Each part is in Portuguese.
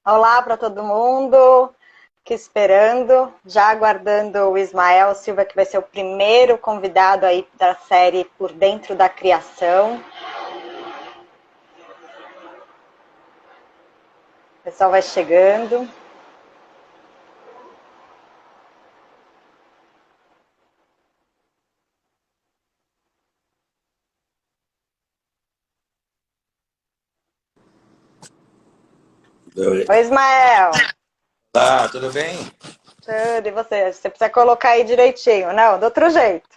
Olá para todo mundo que esperando, já aguardando o Ismael Silva, que vai ser o primeiro convidado aí da série Por Dentro da Criação. O pessoal vai chegando. Oi, Ismael. Tá, tudo bem? Tudo, e você? Você precisa colocar aí direitinho. Não, do outro jeito.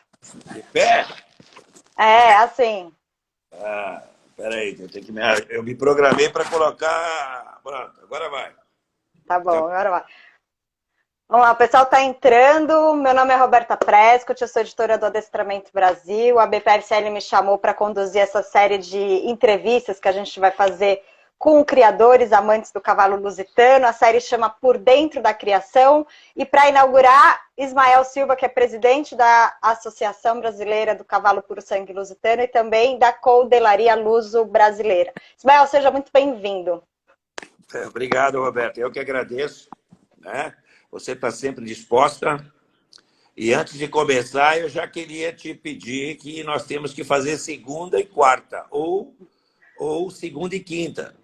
De pé? É, assim. Ah, peraí, eu me programei para colocar. Pronto, agora vai. Tá bom, agora vai. Vamos lá, o pessoal está entrando. Meu nome é Roberta Prescott, eu sou editora do Adestramento Brasil. A BPSL me chamou para conduzir essa série de entrevistas que a gente vai fazer com criadores, amantes do cavalo lusitano. A série chama Por Dentro da Criação. E para inaugurar, Ismael Silva, que é presidente da Associação Brasileira do Cavalo Puro Sangue Lusitano e também da Coudelaria Luso Brasileira. Ismael, seja muito bem-vindo. Obrigado, Roberto. Eu que agradeço, né? Você está sempre disposta. E antes de começar, eu já queria te pedir que nós temos que fazer segunda e quarta, ou segunda e quinta.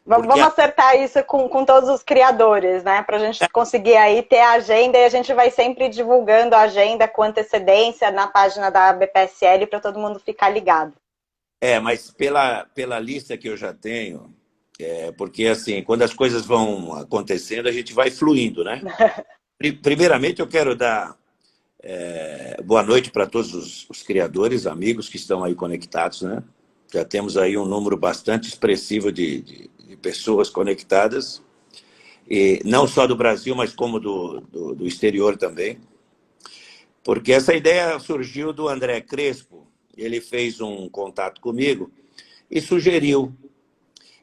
Vamos acertar isso com todos os criadores, né? Para a gente conseguir aí ter a agenda e a gente vai sempre divulgando a agenda com antecedência na página da BPSL para todo mundo ficar ligado. Mas pela lista que eu já tenho, porque assim, quando as coisas vão acontecendo, a gente vai fluindo, né? Primeiramente, eu quero dar boa noite para todos os criadores, amigos que estão aí conectados, né? Já temos aí um número bastante expressivo de pessoas conectadas, e não só do Brasil, mas como do exterior também. Porque essa ideia surgiu do André Crespo, ele fez um contato comigo e sugeriu.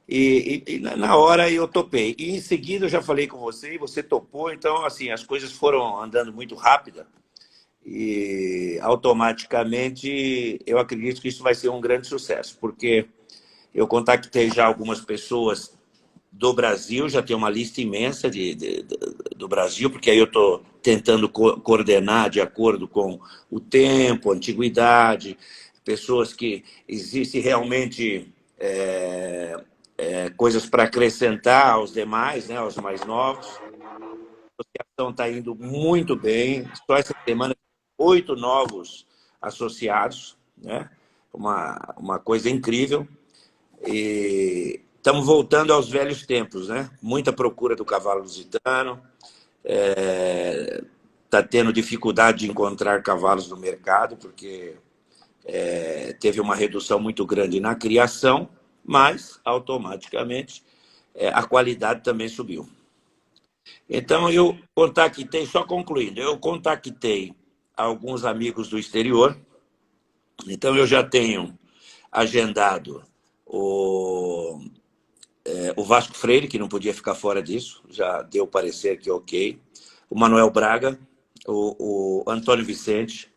E na hora eu topei. E em seguida eu já falei com você e você topou. Então, assim, as coisas foram andando muito rápido. E automaticamente eu acredito que isso vai ser um grande sucesso, porque eu contactei já algumas pessoas do Brasil, já tem uma lista imensa do Brasil, porque aí eu estou tentando coordenar de acordo com o tempo, a antiguidade, pessoas que existe realmente coisas para acrescentar aos demais, né, aos mais novos. A associação está indo muito bem. Só essa semana, 8 novos associados, né? Uma coisa incrível. E estamos voltando aos velhos tempos, né? Muita procura do cavalo lusitano. Está tendo dificuldade de encontrar cavalos no mercado, porque teve uma redução muito grande na criação, mas automaticamente a qualidade também subiu. Então, eu contactei, só concluindo, eu contactei alguns amigos do exterior. Então, eu já tenho agendado o Vasco Freire, que não podia ficar fora disso, já deu parecer que ok. O Manuel Braga, o Antônio Vicente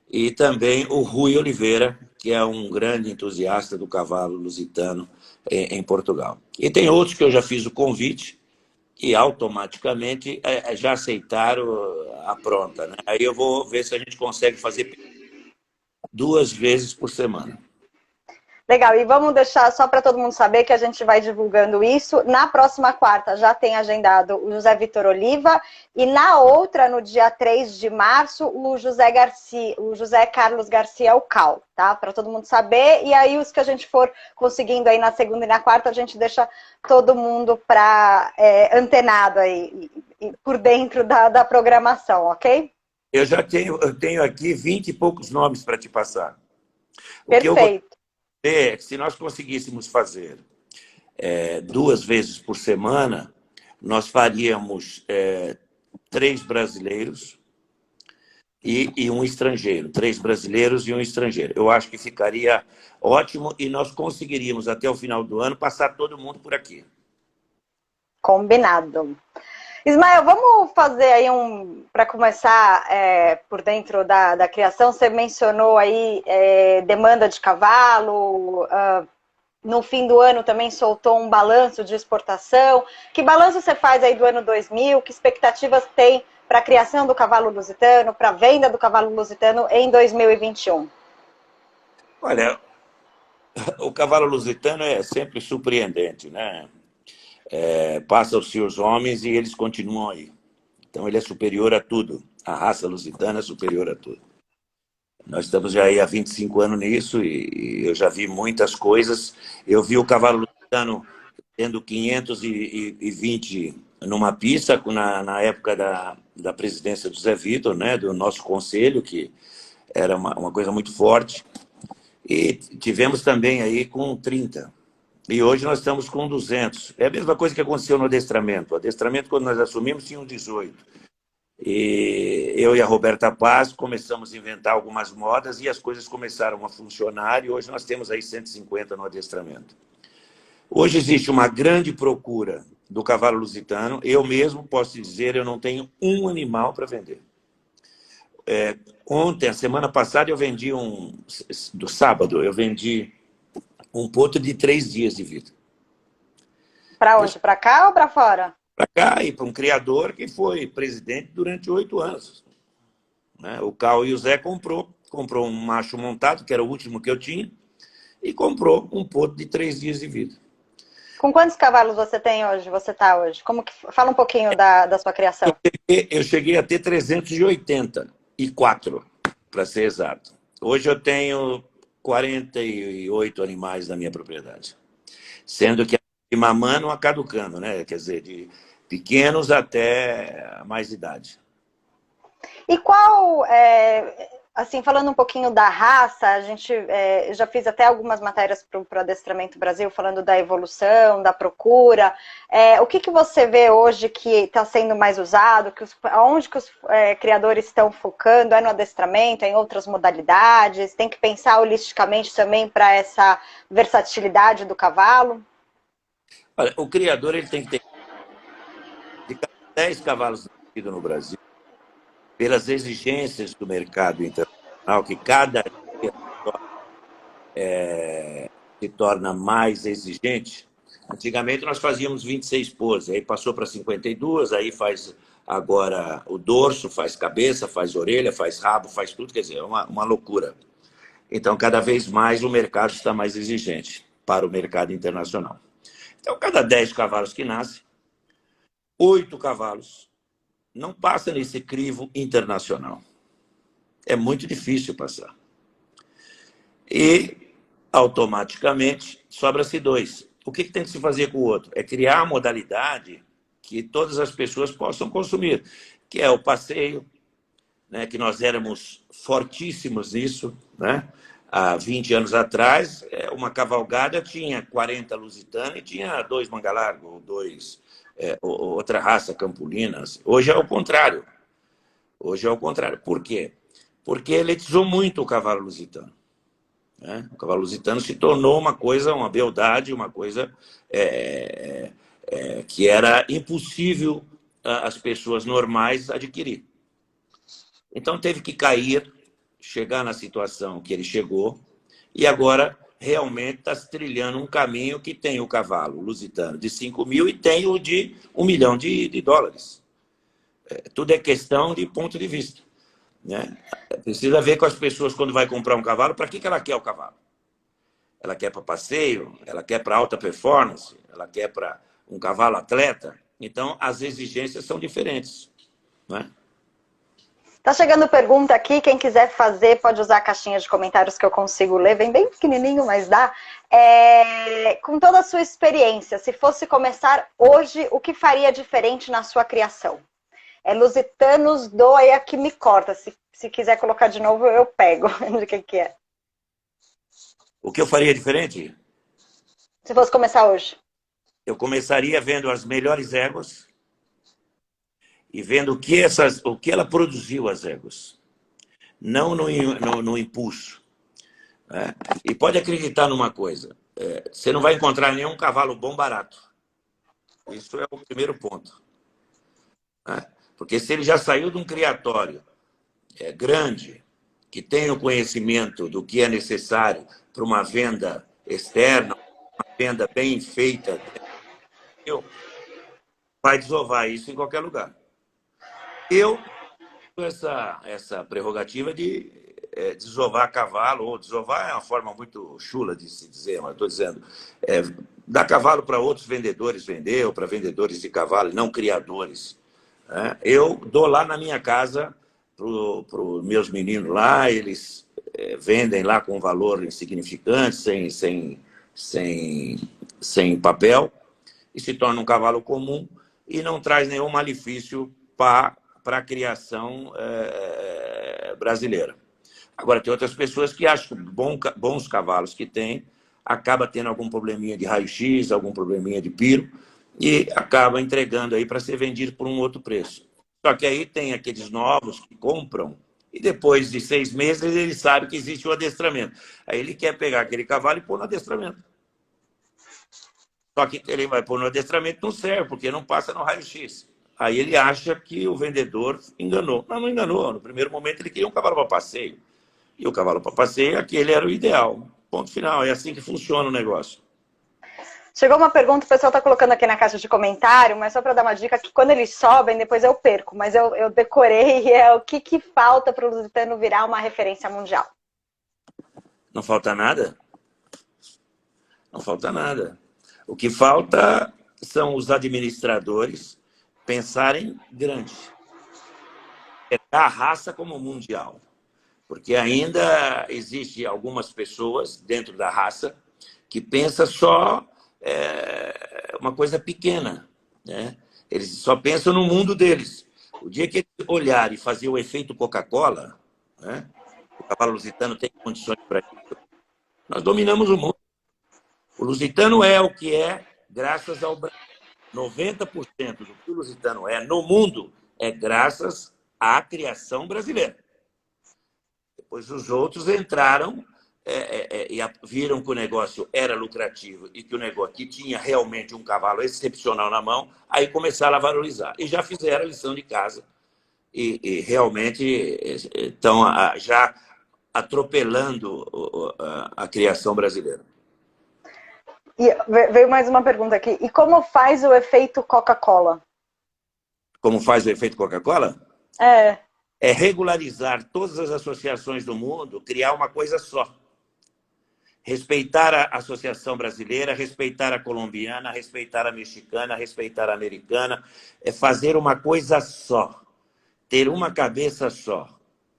e também o Rui Oliveira, que é um grande entusiasta do cavalo lusitano em Portugal. E tem outros que eu já fiz o convite, e automaticamente já aceitaram a pronta, né? Aí eu vou ver se a gente consegue fazer 2 vezes por semana. Legal, e vamos deixar só para todo mundo saber que a gente vai divulgando isso. Na próxima quarta já tem agendado o José Vitor Oliva e na outra, no dia 3 de março, o José Carlos Garcia Ucal, tá? Para todo mundo saber. E aí os que a gente for conseguindo aí na segunda e na quarta, a gente deixa todo mundo antenado aí, por dentro da programação, ok? Eu tenho aqui 20 e poucos nomes para te passar. O que eu gostaria Perfeito. é que se nós conseguíssemos fazer 2 vezes por semana, nós faríamos 3 brasileiros e um estrangeiro. 3 brasileiros e um estrangeiro. Eu acho que ficaria ótimo e nós conseguiríamos, até o final do ano, passar todo mundo por aqui. Combinado. Ismael, vamos fazer aí para começar por dentro da criação, você mencionou aí demanda de cavalo, no fim do ano também soltou um balanço de exportação. Que balanço você faz aí do ano 2000? Que expectativas tem para a criação do cavalo lusitano, para a venda do cavalo lusitano em 2021? Olha, o cavalo lusitano é sempre surpreendente, né? Passam-se os homens e eles continuam aí. Então ele é superior a tudo. A raça lusitana é superior a tudo. Nós estamos já aí há 25 anos nisso e eu já vi muitas coisas. Eu vi o cavalo lusitano tendo 520 numa pista na época da presidência do Zé Vitor, né, do nosso conselho, que era uma coisa muito forte. E tivemos também aí com 30. E hoje nós estamos com 200. É a mesma coisa que aconteceu no adestramento. O adestramento, quando nós assumimos, tinha 18. E eu e a Roberta Paz começamos a inventar algumas modas e as coisas começaram a funcionar e hoje nós temos aí 150 no adestramento. Hoje existe uma grande procura do cavalo lusitano. Eu mesmo posso dizer, eu não tenho um animal para vender. Ontem, a semana passada, eu vendi do sábado, eu vendi um potro de 3 dias de vida. Para onde? Para cá ou para fora? Para cá e para um criador que foi presidente durante 8 anos. Né? O Cal e o Zé comprou um macho montado, que era o último que eu tinha, e comprou um potro de 3 dias de vida. Com quantos cavalos você tem hoje? Você está hoje? Fala um pouquinho da sua criação. Eu cheguei a ter 384, para ser exato. Hoje eu tenho 48 animais na minha propriedade. Sendo que de mamando a caducando, né? Quer dizer, de pequenos até mais idade. E assim, falando um pouquinho da raça, a gente já fiz até algumas matérias para o Adestramento Brasil, falando da evolução, da procura. O que você vê hoje que está sendo mais usado? Onde que os criadores estão focando? É no adestramento, é em outras modalidades? Tem que pensar holisticamente também para essa versatilidade do cavalo? Olha, o criador ele tem que ter de cada 10 cavalos nascidos no Brasil, pelas exigências do mercado internacional, que cada dia se torna mais exigente. Antigamente nós fazíamos 26 poses, aí passou para 52, aí faz agora o dorso, faz cabeça, faz orelha, faz rabo, faz tudo, quer dizer, é uma loucura. Então, cada vez mais o mercado está mais exigente para o mercado internacional. Então, cada 10 cavalos que nascem, 8 cavalos não passam nesse crivo internacional. É muito difícil passar. E, automaticamente, sobra-se 2. O que tem que se fazer com o outro? É criar a modalidade que todas as pessoas possam consumir, que é o passeio, né, que nós éramos fortíssimos nisso, né? Há 20 anos atrás, uma cavalgada tinha 40 lusitanos e tinha 2 manga-largo, ou 2, outra raça, campolinas. Hoje é o contrário. Hoje é o contrário. Por quê? Porque eletizou muito o cavalo lusitano. Né? O cavalo lusitano se tornou uma coisa, uma beldade, uma coisa que era impossível as pessoas normais adquirir. Então teve que cair, chegar na situação que ele chegou, e agora realmente está trilhando um caminho que tem o cavalo lusitano de 5 mil e tem o de $1 milhão de dólares. Tudo é questão de ponto de vista. Né? Precisa ver com as pessoas quando vai comprar um cavalo, para que ela quer o cavalo? Ela quer para passeio, ela quer para alta performance, ela quer para um cavalo atleta. Então, as exigências são diferentes. Né? Tá chegando pergunta aqui, quem quiser fazer pode usar a caixinha de comentários que eu consigo ler, vem bem pequenininho, mas dá. Com toda a sua experiência, se fosse começar hoje, o que faria diferente na sua criação? Lusitanos doia que me corta, se quiser colocar de novo eu pego, de que é. O que eu faria diferente? Se fosse começar hoje. Eu começaria vendo as melhores éguas, e vendo o que ela produziu, as éguas. Não no impulso. Né? E pode acreditar numa coisa. Você não vai encontrar nenhum cavalo bom barato. Isso é o primeiro ponto. Né? Porque se ele já saiu de um criatório grande, que tem o conhecimento do que é necessário para uma venda externa, uma venda bem feita, vai desovar isso em qualquer lugar. Eu tenho essa prerrogativa de desovar cavalo, ou desovar é uma forma muito chula de se dizer, mas estou dizendo, dar cavalo para outros vendedores vender, ou para vendedores de cavalo, não criadores. Né? Eu dou lá na minha casa para os meus meninos lá, eles vendem lá com valor insignificante, sem papel, e se torna um cavalo comum e não traz nenhum malefício para a criação brasileira. Agora, tem outras pessoas que acham que bons cavalos que têm, acaba tendo algum probleminha de raio-x, algum probleminha de piro, e acaba entregando aí para ser vendido por um outro preço. Só que aí tem aqueles novos que compram, e depois de 6 meses ele sabe que existe o adestramento. Aí ele quer pegar aquele cavalo e pôr no adestramento. Só que ele vai pôr no adestramento, não serve, porque não passa no raio-x. Aí ele acha que o vendedor enganou. Não enganou. No primeiro momento ele queria um cavalo para passeio. E o cavalo para passeio, aquele era o ideal. Ponto final. É assim que funciona o negócio. Chegou uma pergunta, o pessoal está colocando aqui na caixa de comentário, mas só para dar uma dica, que quando eles sobem, depois eu perco. Mas eu decorei e é o que falta para o Lusitano virar uma referência mundial. Não falta nada? Não falta nada. O que falta são os administradores pensarem grande. Pegar a raça como mundial. Porque ainda existe algumas pessoas dentro da raça que pensam só uma coisa pequena. Né? Eles só pensam no mundo deles. O dia que eles olharem e fazer o efeito Coca-Cola, né? O cavalo lusitano tem condições para isso, nós dominamos o mundo. O lusitano é o que é graças ao Brasil. 90% do que o lusitano é no mundo é graças à criação brasileira. Depois os outros entraram e viram que o negócio era lucrativo e que o negócio que tinha realmente um cavalo excepcional na mão, aí começaram a valorizar. E já fizeram a lição de casa e realmente estão já atropelando a criação brasileira. E veio mais uma pergunta aqui. E como faz o efeito Coca-Cola? Como faz o efeito Coca-Cola? É regularizar todas as associações do mundo, criar uma coisa só. Respeitar a Associação Brasileira, respeitar a colombiana, respeitar a mexicana, respeitar a americana. É fazer uma coisa só. Ter uma cabeça só.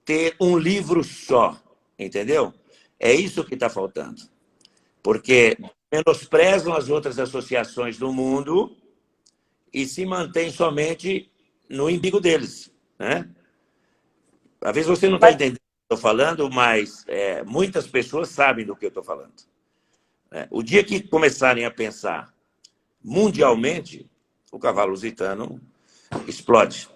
Ter um livro só. Entendeu? É isso que está faltando. Porque menosprezam as outras associações do mundo e se mantêm somente no umbigo deles, né? Às vezes você não está entendendo o que eu estou falando, mas muitas pessoas sabem do que eu estou falando. O dia que começarem a pensar mundialmente, o cavalo lusitano explode.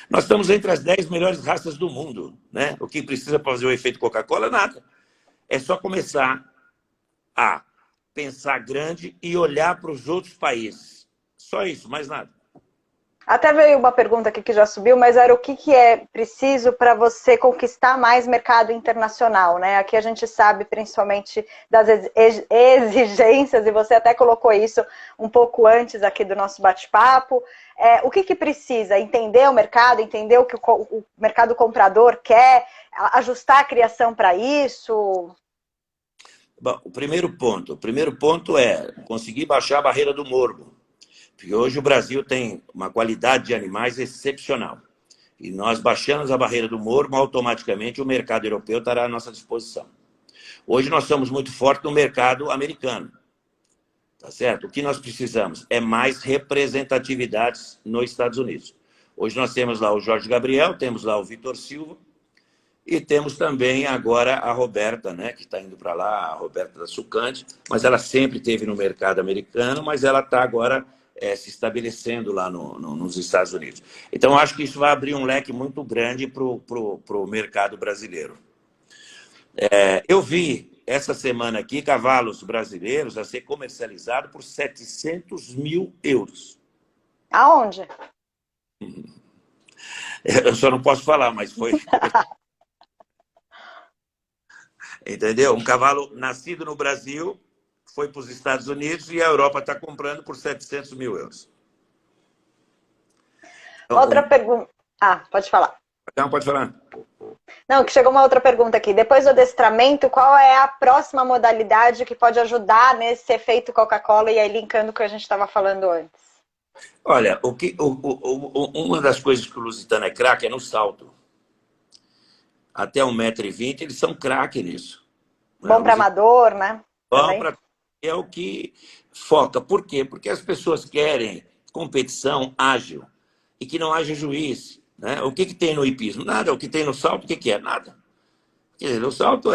Nós estamos entre as 10 melhores raças do mundo, né? O que precisa para fazer o efeito Coca-Cola? Nada. É só começar a pensar grande e olhar para os outros países. Só isso, mais nada. Até veio uma pergunta aqui que já subiu, mas era o que é preciso para você conquistar mais mercado internacional, né? Aqui a gente sabe principalmente das exigências, e você até colocou isso um pouco antes aqui do nosso bate-papo. O que precisa? Entender o mercado, entender o que o mercado comprador quer, ajustar a criação para isso? Bom, o primeiro ponto é conseguir baixar a barreira do morbo. Porque hoje o Brasil tem uma qualidade de animais excepcional. E nós baixamos a barreira do morbo, automaticamente o mercado europeu estará à nossa disposição. Hoje nós somos muito fortes no mercado americano. Tá certo? O que nós precisamos é mais representatividades nos Estados Unidos. Hoje nós temos lá o Jorge Gabriel, temos lá o Vitor Silva, e temos também agora a Roberta, né, que está indo para lá, a Roberta da Sucante, mas ela sempre esteve no mercado americano, mas ela está agora se estabelecendo lá nos Estados Unidos. Então, acho que isso vai abrir um leque muito grande para o mercado brasileiro. Eu vi essa semana aqui cavalos brasileiros a ser comercializados por 700 mil euros. Aonde? Eu só não posso falar, mas foi... Entendeu? Um cavalo nascido no Brasil foi para os Estados Unidos e a Europa está comprando por 700 mil euros. Então, Outra pergunta. Ah, pode falar. Não, pode falar. Não, que chegou uma outra pergunta aqui. Depois do adestramento, qual é a próxima modalidade que pode ajudar nesse efeito Coca-Cola e aí linkando com o que a gente estava falando antes? Olha, uma das coisas que o Lusitano é craque é no salto. Até 1,20 m eles são craque nisso. Bom para amador, né? Bom para é o que foca. Por quê? Porque as pessoas querem competição ágil e que não haja juiz. Né? O que tem no hipismo? Nada. O que tem no salto, o que é? Nada. Quer dizer, o salto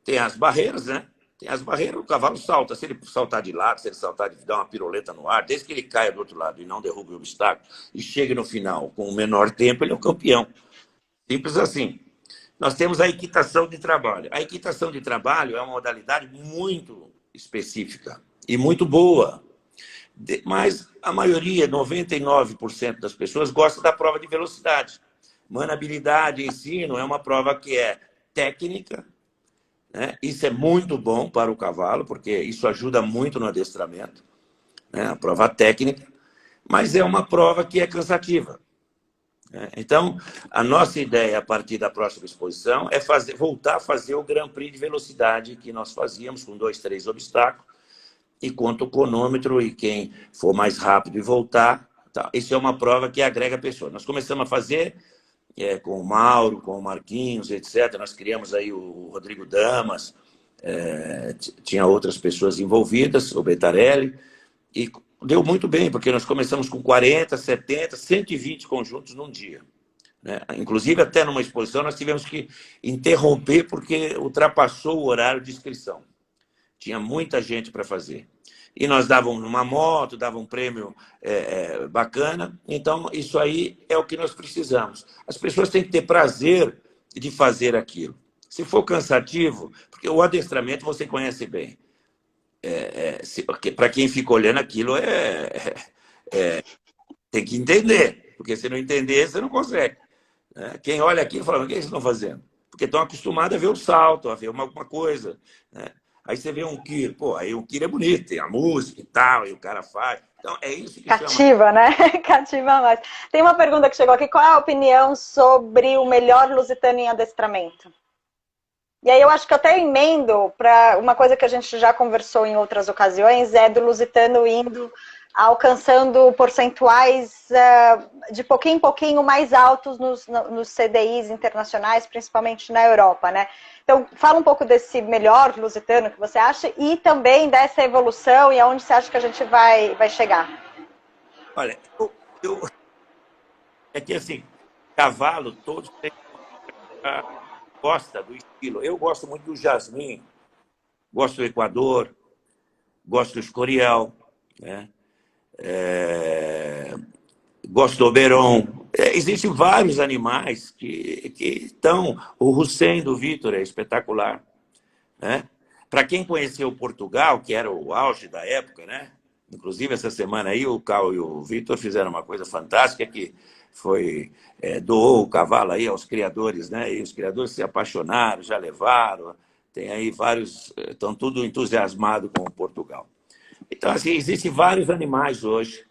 tem as barreiras, né? Tem as barreiras, o cavalo salta. Se ele saltar de lado, se ele saltar de dar uma piroleta no ar, desde que ele caia do outro lado e não derrube o obstáculo e chegue no final com o menor tempo, ele é o campeão. Simples assim. Nós temos a equitação de trabalho. A equitação de trabalho é uma modalidade muito específica e muito boa. Mas a maioria, 99% das pessoas, gosta da prova de velocidade. Manabilidade, ensino, é uma prova que é técnica, né? Isso é muito bom para o cavalo, porque isso ajuda muito no adestramento, né? A prova técnica, mas é uma prova que é cansativa. Então, a nossa ideia, a partir da próxima exposição, é voltar a fazer o Grand Prix de velocidade que nós fazíamos, com 2, 3 obstáculos, e conta o cronômetro, e quem for mais rápido e voltar. Tá. Isso é uma prova que agrega pessoas. Nós começamos a fazer com o Mauro, com o Marquinhos, etc. Nós criamos aí o Rodrigo Damas, tinha outras pessoas envolvidas, o Betarelli, e deu muito bem, porque nós começamos com 40, 70, 120 conjuntos num dia. Né? Inclusive, até numa exposição, nós tivemos que interromper porque ultrapassou o horário de inscrição. Tinha muita gente para fazer. E nós dávamos uma moto, dava um prêmio bacana. Então, isso aí é o que nós precisamos. As pessoas têm que ter prazer de fazer aquilo. Se for cansativo, porque o adestramento você conhece bem. Para quem fica olhando aquilo, tem que entender. Porque se não entender, você não consegue. Né? Quem olha aquilo fala, o que eles estão fazendo? Porque estão acostumados a ver o salto, a ver alguma coisa. Né? Aí você vê um Kir, pô, aí o Kir é bonito, tem a música e tal, e o cara faz. Então, é isso que cativa, né? Cativa mais. Tem uma pergunta que chegou aqui, qual é a opinião sobre o melhor lusitano em adestramento? E aí eu acho que eu até emendo para uma coisa que a gente já conversou em outras ocasiões, é do lusitano indo, alcançando percentuais de pouquinho em pouquinho mais altos nos CDIs internacionais, principalmente na Europa, né? Então, fala um pouco desse melhor lusitano que você acha e também dessa evolução e aonde você acha que a gente vai chegar. Olha, é que assim, cavalo, todos têm gosta do estilo. Eu gosto muito do Jasmim, gosto do Equador, gosto do Escorial, né? Gosto do Oberon. Existem vários animais que estão... O Hussein do Vitor é espetacular. Né? Para quem conheceu Portugal, que era o auge da época, né? Inclusive essa semana aí o Cal e o Vitor fizeram uma coisa fantástica que foi doou o cavalo aí aos criadores, né? E os criadores se apaixonaram, já levaram. Tem aí vários, estão tudo entusiasmados com Portugal. Então, assim, existem vários animais hoje,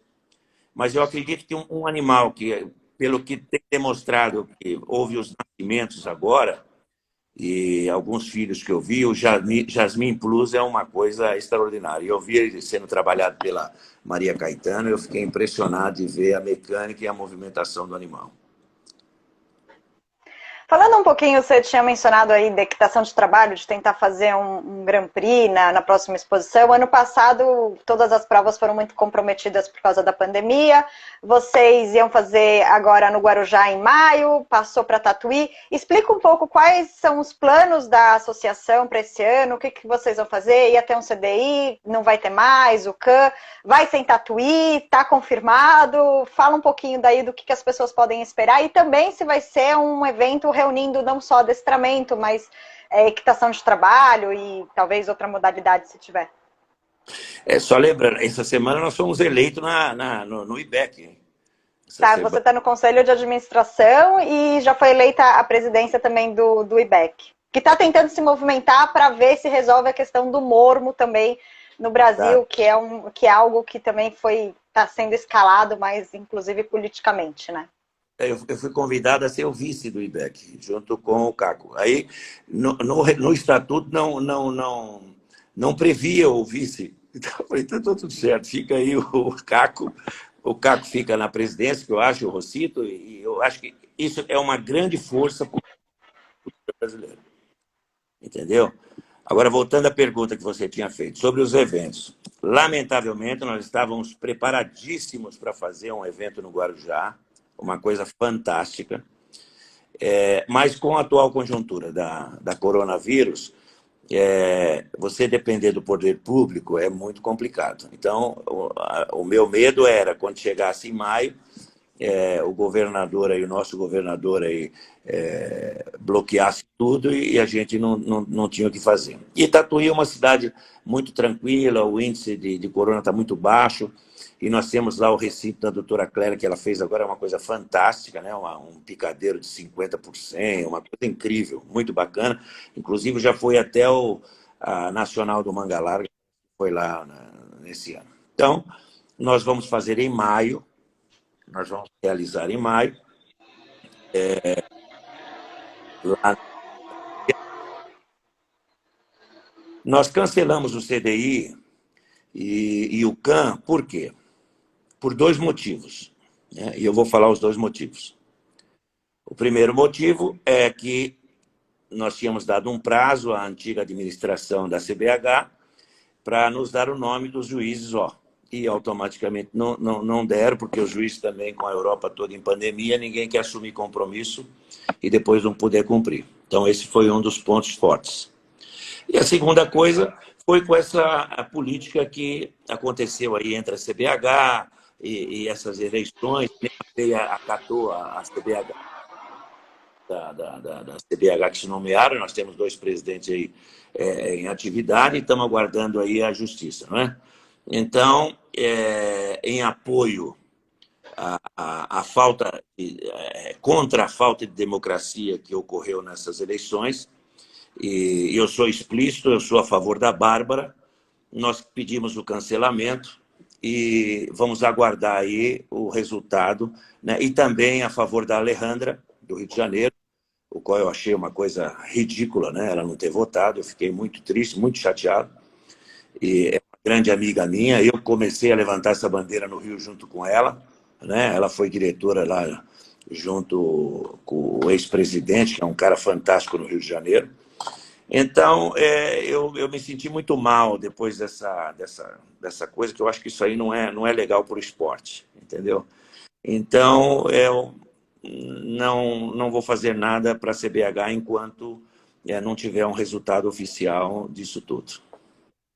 mas eu acredito que um animal que, pelo que tem demonstrado que houve os nascimentos agora, e alguns filhos que eu vi, o Jasmim Plus é uma coisa extraordinária. Eu vi ele sendo trabalhado pela Maria Caetano e eu fiquei impressionado de ver a mecânica e a movimentação do animal. Falando um pouquinho, você tinha mencionado aí da equitação de trabalho, de tentar fazer um Grand Prix na próxima exposição. Ano passado, todas as provas foram muito comprometidas por causa da pandemia. Vocês iam fazer agora no Guarujá em maio, passou para Tatuí. Explica um pouco quais são os planos da associação para esse ano, o que vocês vão fazer? Ia ter um CDI, não vai ter mais, o CAN, vai ser em Tatuí, está confirmado? Fala um pouquinho daí do que as pessoas podem esperar e também se vai ser um evento reunindo não só adestramento, mas equitação de trabalho e talvez outra modalidade, se tiver. Só lembrando, essa semana nós fomos eleitos no IBEC. Tá, você está no Conselho de Administração e já foi eleita a presidência também do IBEC, que está tentando se movimentar para ver se resolve a questão do mormo também no Tá. Brasil, que é algo que também está sendo escalado, mas inclusive politicamente, né? Eu fui convidado a ser o vice do IBEC, junto com o Caco. Aí, no estatuto, não previa o vice. Então, eu falei, então, tá tudo certo, fica aí o Caco fica na presidência, que eu acho, o Rossito, e eu acho que isso é uma grande força para o brasileiro. Entendeu? Agora, voltando à pergunta que você tinha feito sobre os eventos. Lamentavelmente, nós estávamos preparadíssimos para fazer um evento no Guarujá, uma coisa fantástica, mas com a atual conjuntura da coronavírus, você depender do poder público é muito complicado. Então, o meu medo era, quando chegasse em maio, o governador aí, o nosso governador aí, bloqueasse tudo e a gente não tinha o que fazer. E Tatuí é uma cidade muito tranquila, o índice de corona está muito baixo, e nós temos lá o recinto da doutora Clélia, que ela fez agora uma coisa fantástica, né? Um picadeiro de 50%, uma coisa incrível, muito bacana. Inclusive já foi até a Nacional do Manga Larga, foi lá nesse ano. Então, nós vamos fazer em maio, nós vamos realizar em maio. Lá... Nós cancelamos o CDI e o CAN, por quê? Por dois motivos, né? E eu vou falar os dois motivos. O primeiro motivo é que nós tínhamos dado um prazo à antiga administração da CBH para nos dar o nome dos juízes, e automaticamente não deram, porque os juízes também, com a Europa toda em pandemia, ninguém quer assumir compromisso e depois não poder cumprir. Então, esse foi um dos pontos fortes. E a segunda coisa foi com a política que aconteceu aí entre a CBH e essas eleições, que acatou a CBH, da CBH que se nomearam. Nós temos dois presidentes aí em atividade e estamos aguardando aí a justiça, não é? Então, em apoio à falta contra a falta de democracia que ocorreu nessas eleições, e eu sou explícito, eu sou a favor da Bárbara, nós pedimos o cancelamento e vamos aguardar aí o resultado, né? E também a favor da Alejandra, do Rio de Janeiro, o qual eu achei uma coisa ridícula, né? Ela não ter votado, eu fiquei muito triste, muito chateado, e é uma grande amiga minha, eu comecei a levantar essa bandeira no Rio junto com ela, né? Ela foi diretora lá junto com o ex-presidente, que é um cara fantástico no Rio de Janeiro. Então, eu me senti muito mal depois dessa coisa, que eu acho que isso aí não é legal para o esporte, entendeu? Então, eu não vou fazer nada para a CBH enquanto não tiver um resultado oficial disso tudo.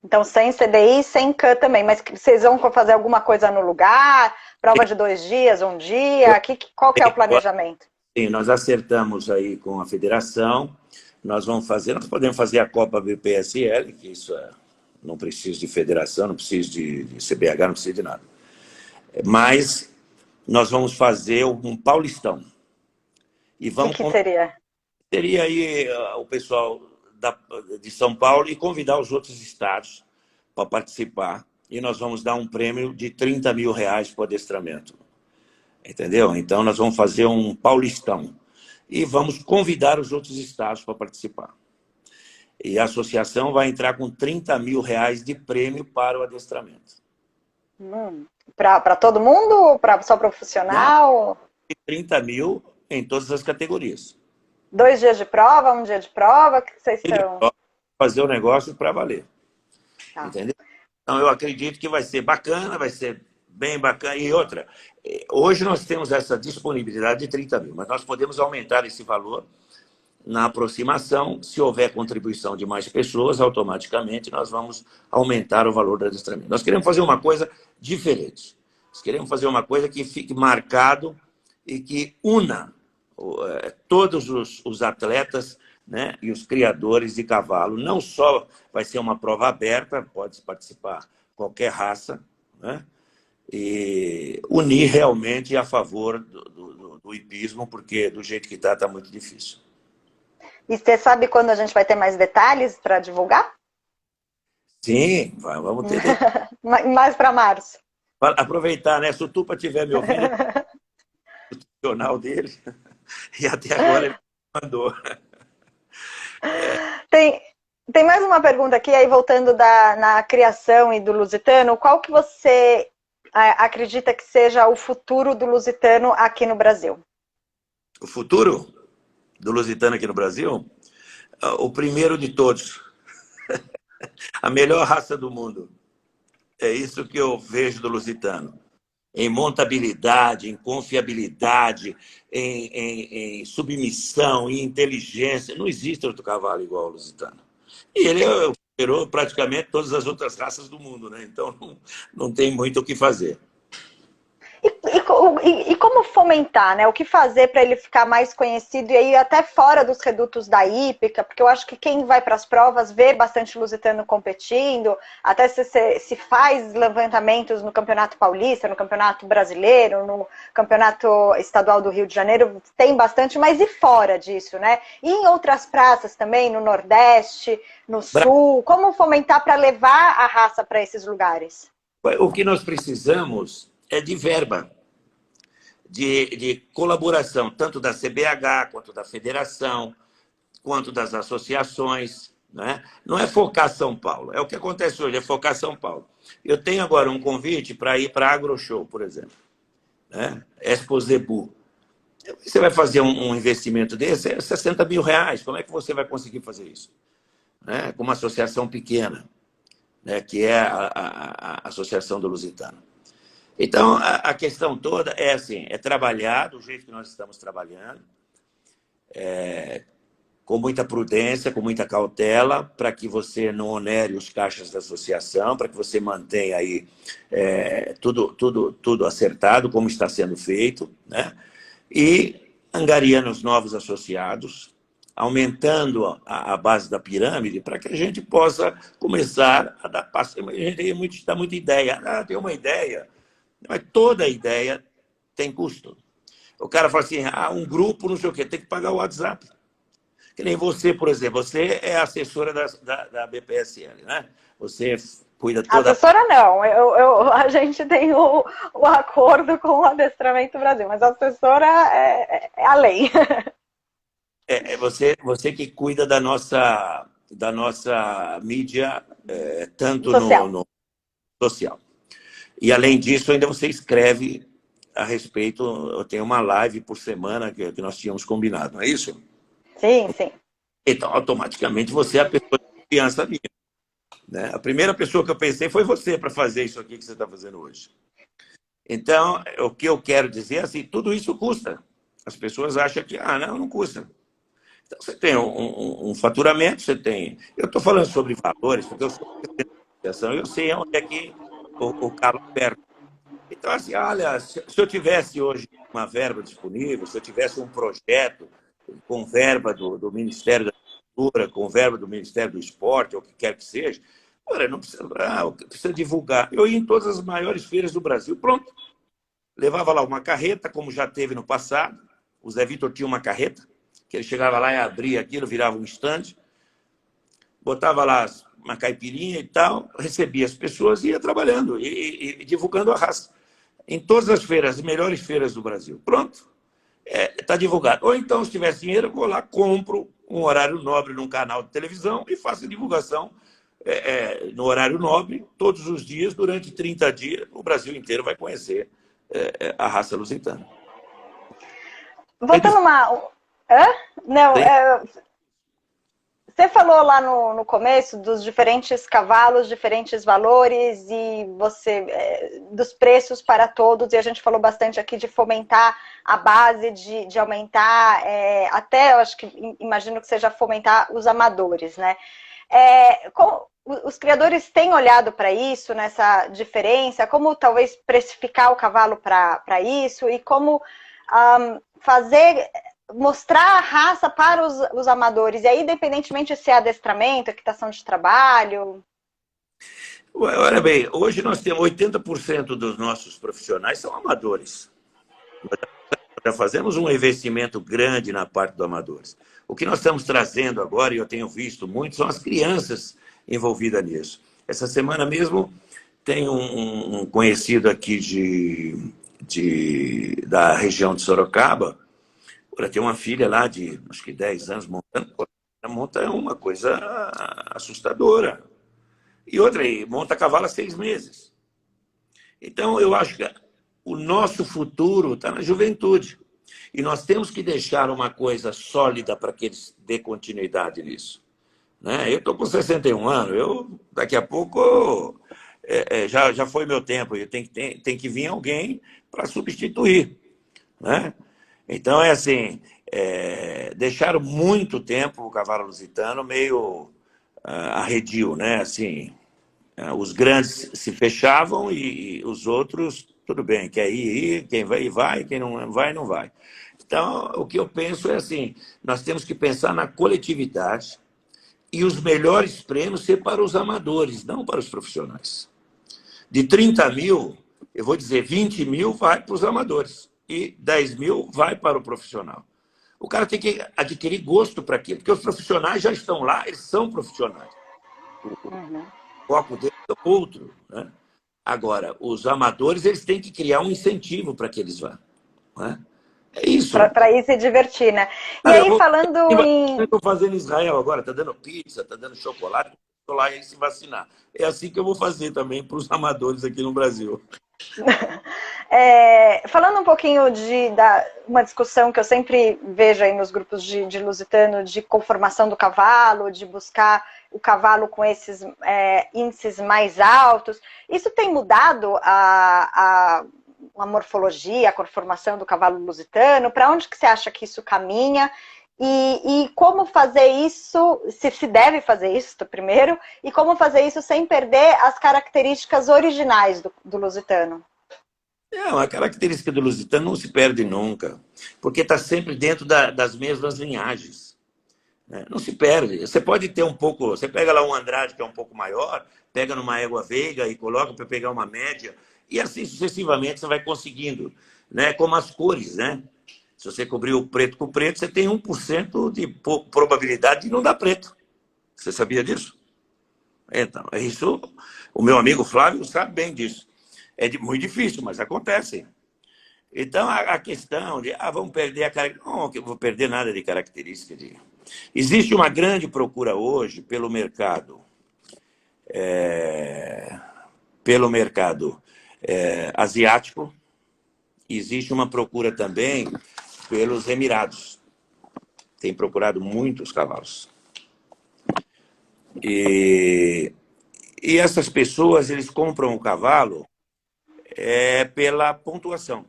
Então, sem CDI, sem CAN também. Mas vocês vão fazer alguma coisa no lugar? Prova de 2 dias, um dia? Qual que é o planejamento? Sim, nós acertamos aí com a federação. Nós podemos fazer a Copa BPSL, que isso não precisa de federação, não precisa de CBH, não precisa de nada. Mas nós vamos fazer um Paulistão. E O que seria? Seria aí o pessoal de São Paulo e convidar os outros estados para participar. E nós vamos dar um prêmio de R$30 mil para o adestramento. Entendeu? Então, nós vamos fazer um Paulistão. E vamos convidar os outros estados para participar. E a associação vai entrar com R$30 mil de prêmio para o adestramento. Para todo mundo ou só profissional? Não, 30 mil em todas as categorias. 2 dias de prova, um dia de prova? O que vocês estão? Fazer o negócio para valer. Tá. Entendeu? Então, eu acredito que vai ser bacana, vai ser bem bacana. E outra, hoje nós temos essa disponibilidade de 30 mil, mas nós podemos aumentar esse valor na aproximação. Se houver contribuição de mais pessoas, automaticamente nós vamos aumentar o valor do adestramento. Nós queremos fazer uma coisa diferente. Nós queremos fazer uma coisa que fique marcado e que una todos os atletas, né, e os criadores de cavalo. Não só vai ser uma prova aberta, pode participar qualquer raça, né, e unir realmente a favor do hipismo, porque do jeito que está muito difícil. E você sabe quando a gente vai ter mais detalhes para divulgar? Sim, vamos ter. Mais para março. Aproveitar, né? Se o Tupa estiver me ouvindo, ele o jornal dele, e até agora ele mandou. Tem, tem mais uma pergunta aqui, aí voltando na criação e do Lusitano, qual que você acredita que seja o futuro do Lusitano aqui no Brasil? O futuro do Lusitano aqui no Brasil? O primeiro de todos. A melhor raça do mundo. É isso que eu vejo do Lusitano. Em montabilidade, em confiabilidade, em submissão, em inteligência. Não existe outro cavalo igual ao Lusitano. E ele superou praticamente todas as outras raças do mundo, né? Então não tem muito o que fazer. E como fomentar, né? O que fazer para ele ficar mais conhecido e aí até fora dos redutos da hípica? Porque eu acho que quem vai para as provas vê bastante lusitano competindo, até se faz levantamentos no Campeonato Paulista, no Campeonato Brasileiro, no Campeonato Estadual do Rio de Janeiro, tem bastante, mas e fora disso, né? E em outras praças também, no Nordeste, no Sul, como fomentar para levar a raça para esses lugares? O que nós precisamos é de verba, de colaboração, tanto da CBH, quanto da federação, quanto das associações. Né? Não é focar São Paulo, é o que acontece hoje, é focar São Paulo. Eu tenho agora um convite para ir para a AgroShow, por exemplo, né? Expo Zebu. Você vai fazer um investimento desse, é 60 mil reais. Como é que você vai conseguir fazer isso? Né? Com uma associação pequena, né? Que é a Associação do Lusitano. Então, a questão toda é assim, é trabalhar do jeito que nós estamos trabalhando, com muita prudência, com muita cautela, para que você não onere os caixas da associação, para que você mantenha aí tudo acertado, como está sendo feito, né? E angariando os novos associados, aumentando a base da pirâmide, para que a gente possa começar a dar passo. A gente dá muita ideia. Tem uma ideia, mas toda ideia tem custo. O cara fala assim, um grupo, não sei o quê, tem que pagar o WhatsApp. Que nem você, por exemplo, você é assessora da BPSL, né? Você cuida toda... Assessora não, a gente tem o acordo com o Adestramento Brasil, mas a assessora é a lei. Você que cuida da nossa mídia, tanto Social. no social. E, além disso, ainda você escreve a respeito... Eu tenho uma live por semana que nós tínhamos combinado, não é isso? Sim, sim. Então, automaticamente, você é a pessoa de confiança minha. Né? A primeira pessoa que eu pensei foi você para fazer isso aqui que você está fazendo hoje. Então, o que eu quero dizer é assim, tudo isso custa. As pessoas acham que, não custa. Então, você tem um faturamento, você tem... Eu estou falando sobre valores, porque eu sou associação, eu sei onde é que o calo aperta. Então, assim, olha, se eu tivesse hoje uma verba disponível, se eu tivesse um projeto com verba do Ministério da Cultura, com verba do Ministério do Esporte, ou o que quer que seja, olha, não precisa divulgar. Eu ia em todas as maiores feiras do Brasil, pronto. Levava lá uma carreta, como já teve no passado. O Zé Vitor tinha uma carreta, que ele chegava lá e abria aquilo, virava um estande, botava lá uma caipirinha e tal, recebia as pessoas e ia trabalhando e divulgando a raça. Em todas as feiras, as melhores feiras do Brasil. Pronto. Está divulgado. Ou então, se tiver dinheiro, eu vou lá, compro um horário nobre num canal de televisão e faço divulgação no horário nobre, todos os dias, durante 30 dias. O Brasil inteiro vai conhecer a raça lusitana. Voltando uma... Hã? Não, você falou lá no começo dos diferentes cavalos, diferentes valores e dos preços para todos, e a gente falou bastante aqui de fomentar a base, de aumentar, até eu acho que imagino que seja fomentar os amadores, né? Os criadores têm olhado para isso, nessa diferença, como talvez precificar o cavalo para isso e como mostrar a raça para os amadores, e aí, independentemente de se é adestramento, equitação de trabalho. Olha bem, hoje nós temos 80% dos nossos profissionais são amadores. Nós já fazemos um investimento grande na parte dos amadores. O que nós estamos trazendo agora, e eu tenho visto muito, são as crianças envolvidas nisso. Essa semana mesmo tem um conhecido aqui da região de Sorocaba. Ela tem uma filha lá de, acho que 10 anos, montando. Monta uma coisa assustadora. E outra, monta cavalo há 6 meses. Então, eu acho que o nosso futuro está na juventude. E nós temos que deixar uma coisa sólida para que eles dê continuidade nisso. Né? Eu estou com 61 anos, daqui a pouco já foi meu tempo, tem que vir alguém para substituir. Né? Então, é assim, deixaram muito tempo o cavalo lusitano meio arredio, né? Assim, os grandes se fechavam e os outros, tudo bem, quer ir, quem vai, quem não vai, não vai. Então, o que eu penso é assim, nós temos que pensar na coletividade e os melhores prêmios ser para os amadores, não para os profissionais. De 30 mil, eu vou dizer, 20 mil vai para os amadores e 10 mil vai para o profissional. O cara tem que adquirir gosto para aquilo, porque os profissionais já estão lá, eles são profissionais. O foco deles é outro. Né? Agora, os amadores eles têm que criar um incentivo para que eles vá. Né? É isso. Para ir se divertir, né? E aí, falando em... Eu estou fazendo em Israel agora, está dando pizza, está dando chocolate, estou lá e se vacinar. É assim que eu vou fazer também para os amadores aqui no Brasil. Falando um pouquinho uma discussão que eu sempre vejo aí nos grupos de lusitano, de conformação do cavalo, de buscar o cavalo com esses índices mais altos, isso tem mudado a morfologia, a conformação do cavalo lusitano? Para onde que você acha que isso caminha? E como fazer isso, se deve fazer isso primeiro, e como fazer isso sem perder as características originais do lusitano? A característica do lusitano não se perde nunca, porque está sempre dentro das mesmas linhagens. Né? Não se perde. Você pode ter um pouco... Você pega lá um Andrade, que é um pouco maior, pega numa égua veiga e coloca para pegar uma média, e assim sucessivamente você vai conseguindo. Né? Como as cores, né? Se você cobrir o preto com preto, você tem 1% de probabilidade de não dar preto. Você sabia disso? Então, é isso. O meu amigo Flávio sabe bem disso. É muito difícil, mas acontece. Então, a questão de, vamos perder a característica... Não, que eu vou perder nada de característica. Existe uma grande procura hoje pelo mercado asiático. Existe uma procura também pelos Emirados. Tem procurado muitos cavalos. E essas pessoas, eles compram o cavalo pela pontuação.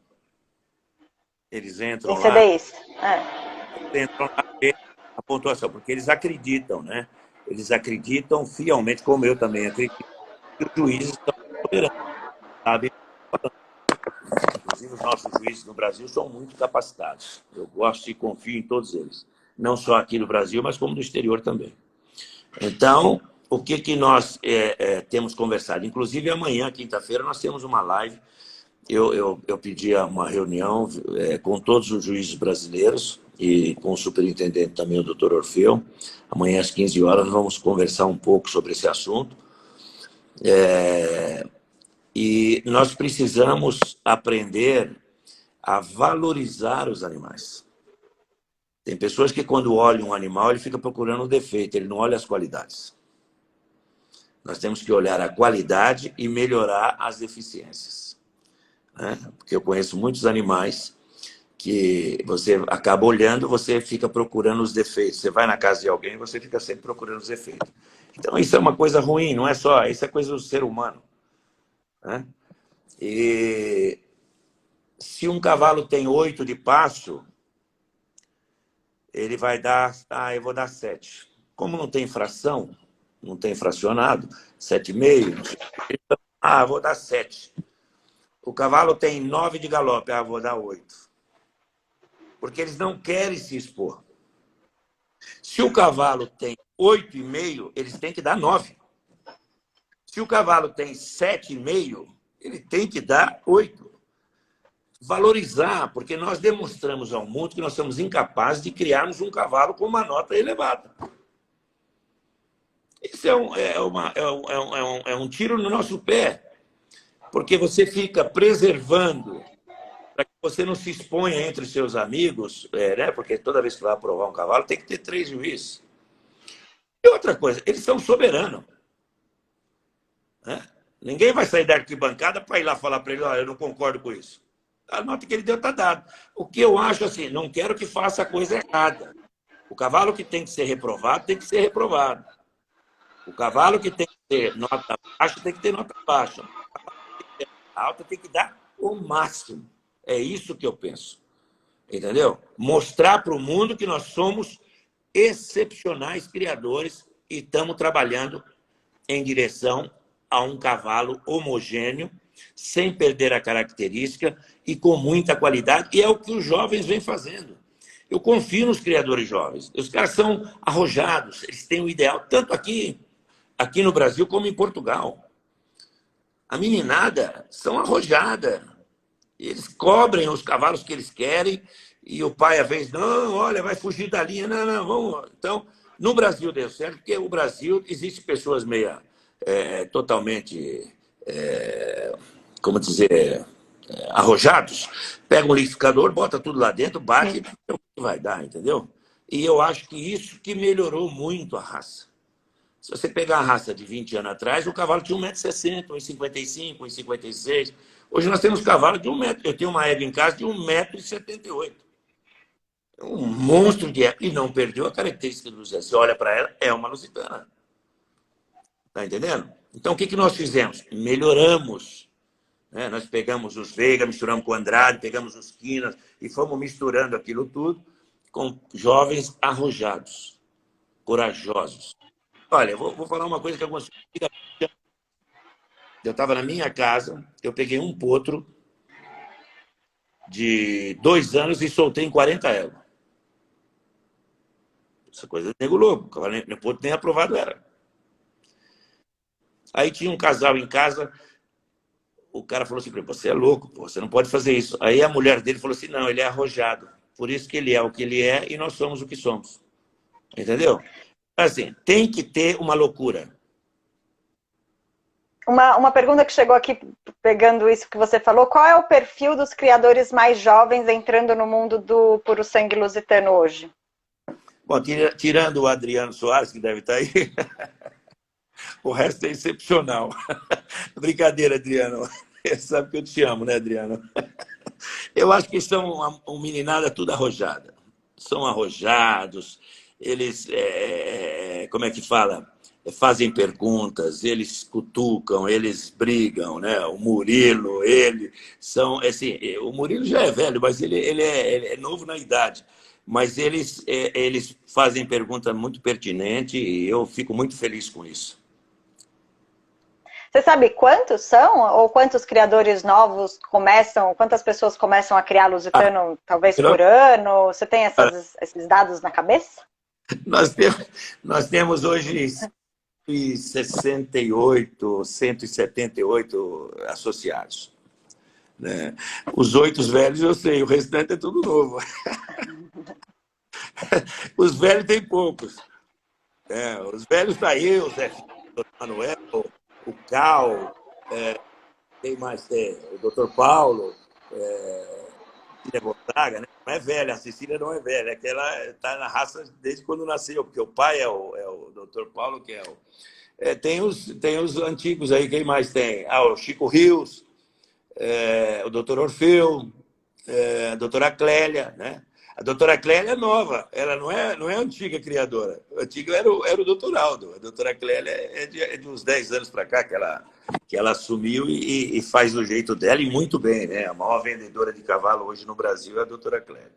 Eles entram lá... CDIs. Entram lá ver a pontuação, porque eles acreditam, né? Eles acreditam fielmente, como eu também acredito, que os juízes estão tolerantes, sabe? Inclusive, os nossos juízes no Brasil são muito capacitados. Eu gosto e confio em todos eles. Não só aqui no Brasil, mas como no exterior também. Então, o que nós temos conversado? Inclusive, amanhã, quinta-feira, nós temos uma live. Eu pedi uma reunião com todos os juízes brasileiros e com o superintendente também, o doutor Orfeu. Amanhã, às 15 horas, nós vamos conversar um pouco sobre esse assunto. E nós precisamos aprender a valorizar os animais. Tem pessoas que, quando olham um animal, ele fica procurando o defeito, ele não olha as qualidades. Nós temos que olhar a qualidade e melhorar as deficiências. Né? Porque eu conheço muitos animais que você acaba olhando, você fica procurando os defeitos. Você vai na casa de alguém, você fica sempre procurando os defeitos. Então, isso é uma coisa ruim, não é só... Isso é coisa do ser humano. Né? E se um cavalo tem 8 de passo, ele vai dar... eu vou dar 7. Como não tem fração, não tem fracionado, 7,5, vou dar 7. O cavalo tem 9 de galope, vou dar 8. Porque eles não querem se expor. Se o cavalo tem 8,5, eles têm que dar 9. Se o cavalo tem 7,5, ele tem que dar 8. Valorizar, porque nós demonstramos ao mundo que nós somos incapazes de criarmos um cavalo com uma nota elevada. Isso é um tiro no nosso pé, porque você fica preservando para que você não se exponha entre seus amigos, né? Porque toda vez que vai aprovar um cavalo tem que ter 3 juízes. E outra coisa, eles são soberanos. Né? Ninguém vai sair da arquibancada para ir lá falar para ele, olha, eu não concordo com isso. A nota que ele deu está dada. O que eu acho assim, não quero que faça a coisa errada. O cavalo que tem que ser reprovado, tem que ser reprovado. O cavalo que tem que ter nota baixa, tem que ter nota baixa. O cavalo que tem que ter nota alta, tem que dar o máximo. É isso que eu penso. Entendeu? Mostrar para o mundo que nós somos excepcionais criadores e estamos trabalhando em direção a um cavalo homogêneo, sem perder a característica e com muita qualidade. E é o que os jovens vêm fazendo. Eu confio nos criadores jovens. Os caras são arrojados, eles têm o ideal, tanto aqui no Brasil como em Portugal. A meninada são arrojadas. Eles cobrem os cavalos que eles querem e o pai, às vezes, não, olha, vai fugir da linha. Não, não, vamos. Então, no Brasil deu certo, porque o Brasil existe pessoas meia totalmente, como dizer, arrojados, pega um liquidificador, bota tudo lá dentro, bate, é o que vai dar, entendeu? E eu acho que isso que melhorou muito a raça. Se você pegar a raça de 20 anos atrás, o cavalo tinha 1,60 m, 1,55 m, 1,56 m. Hoje nós temos cavalo de 1 metro. Eu tenho uma égua em casa de 1,78 m. É um monstro de égua. E não perdeu a característica do Zé. Você olha para ela, é uma lusitana. Tá entendendo? Então, o que nós fizemos? Melhoramos. Né? Nós pegamos os Veiga, misturamos com o Andrade, pegamos os Quinas e fomos misturando aquilo tudo com jovens arrojados, corajosos. Olha, vou falar uma coisa que algumas... Eu estava na minha casa, eu peguei um potro de 2 anos e soltei em 40 éguas. Essa coisa é nego louco, o potro nem aprovado era. Aí tinha um casal em casa, o cara falou assim, você é louco, pô, você não pode fazer isso. Aí a mulher dele falou assim, não, ele é arrojado, por isso que ele é o que ele é e nós somos o que somos. Entendeu? Assim, tem que ter uma loucura. Uma pergunta que chegou aqui, pegando isso que você falou, qual é o perfil dos criadores mais jovens entrando no mundo do puro sangue lusitano hoje? Bom, tirando o Adriano Soares, que deve estar aí, o resto é excepcional. Brincadeira, Adriano. Você sabe que eu te amo, né, Adriano? Eu acho que são uma meninada tudo arrojada. São arrojados, eles, como é que fala? Fazem perguntas, eles cutucam, eles brigam, né? O Murilo, ele são assim, o Murilo já é velho, mas ele é novo na idade, mas eles fazem perguntas muito pertinentes e eu fico muito feliz com isso. Você sabe quantos são? Ou quantos criadores novos começam, quantas pessoas começam a criar lusitano, talvez por ano? Você tem esses dados na cabeça? Nós temos hoje 168, 178 associados. Né? Os 8 velhos eu sei, o restante é tudo novo. Os velhos tem poucos. Os velhos está aí, o Zé Manuel, o Cal, quem mais tem? O Dr. Paulo, Cecília Gonzaga, né? Não é velha, a Cecília não é velha, é que ela está na raça desde quando nasceu, porque o pai é o Dr. Paulo, que é o... tem os antigos aí, quem mais tem? O Chico Rios, o Dr. Orfeu, a doutora Clélia, né? A doutora Clélia é nova, ela não é antiga criadora. O antigo era o doutor Aldo. A doutora Clélia é de uns 10 anos para cá que ela assumiu e faz do jeito dela e muito bem, né? A maior vendedora de cavalo hoje no Brasil é a doutora Clélia.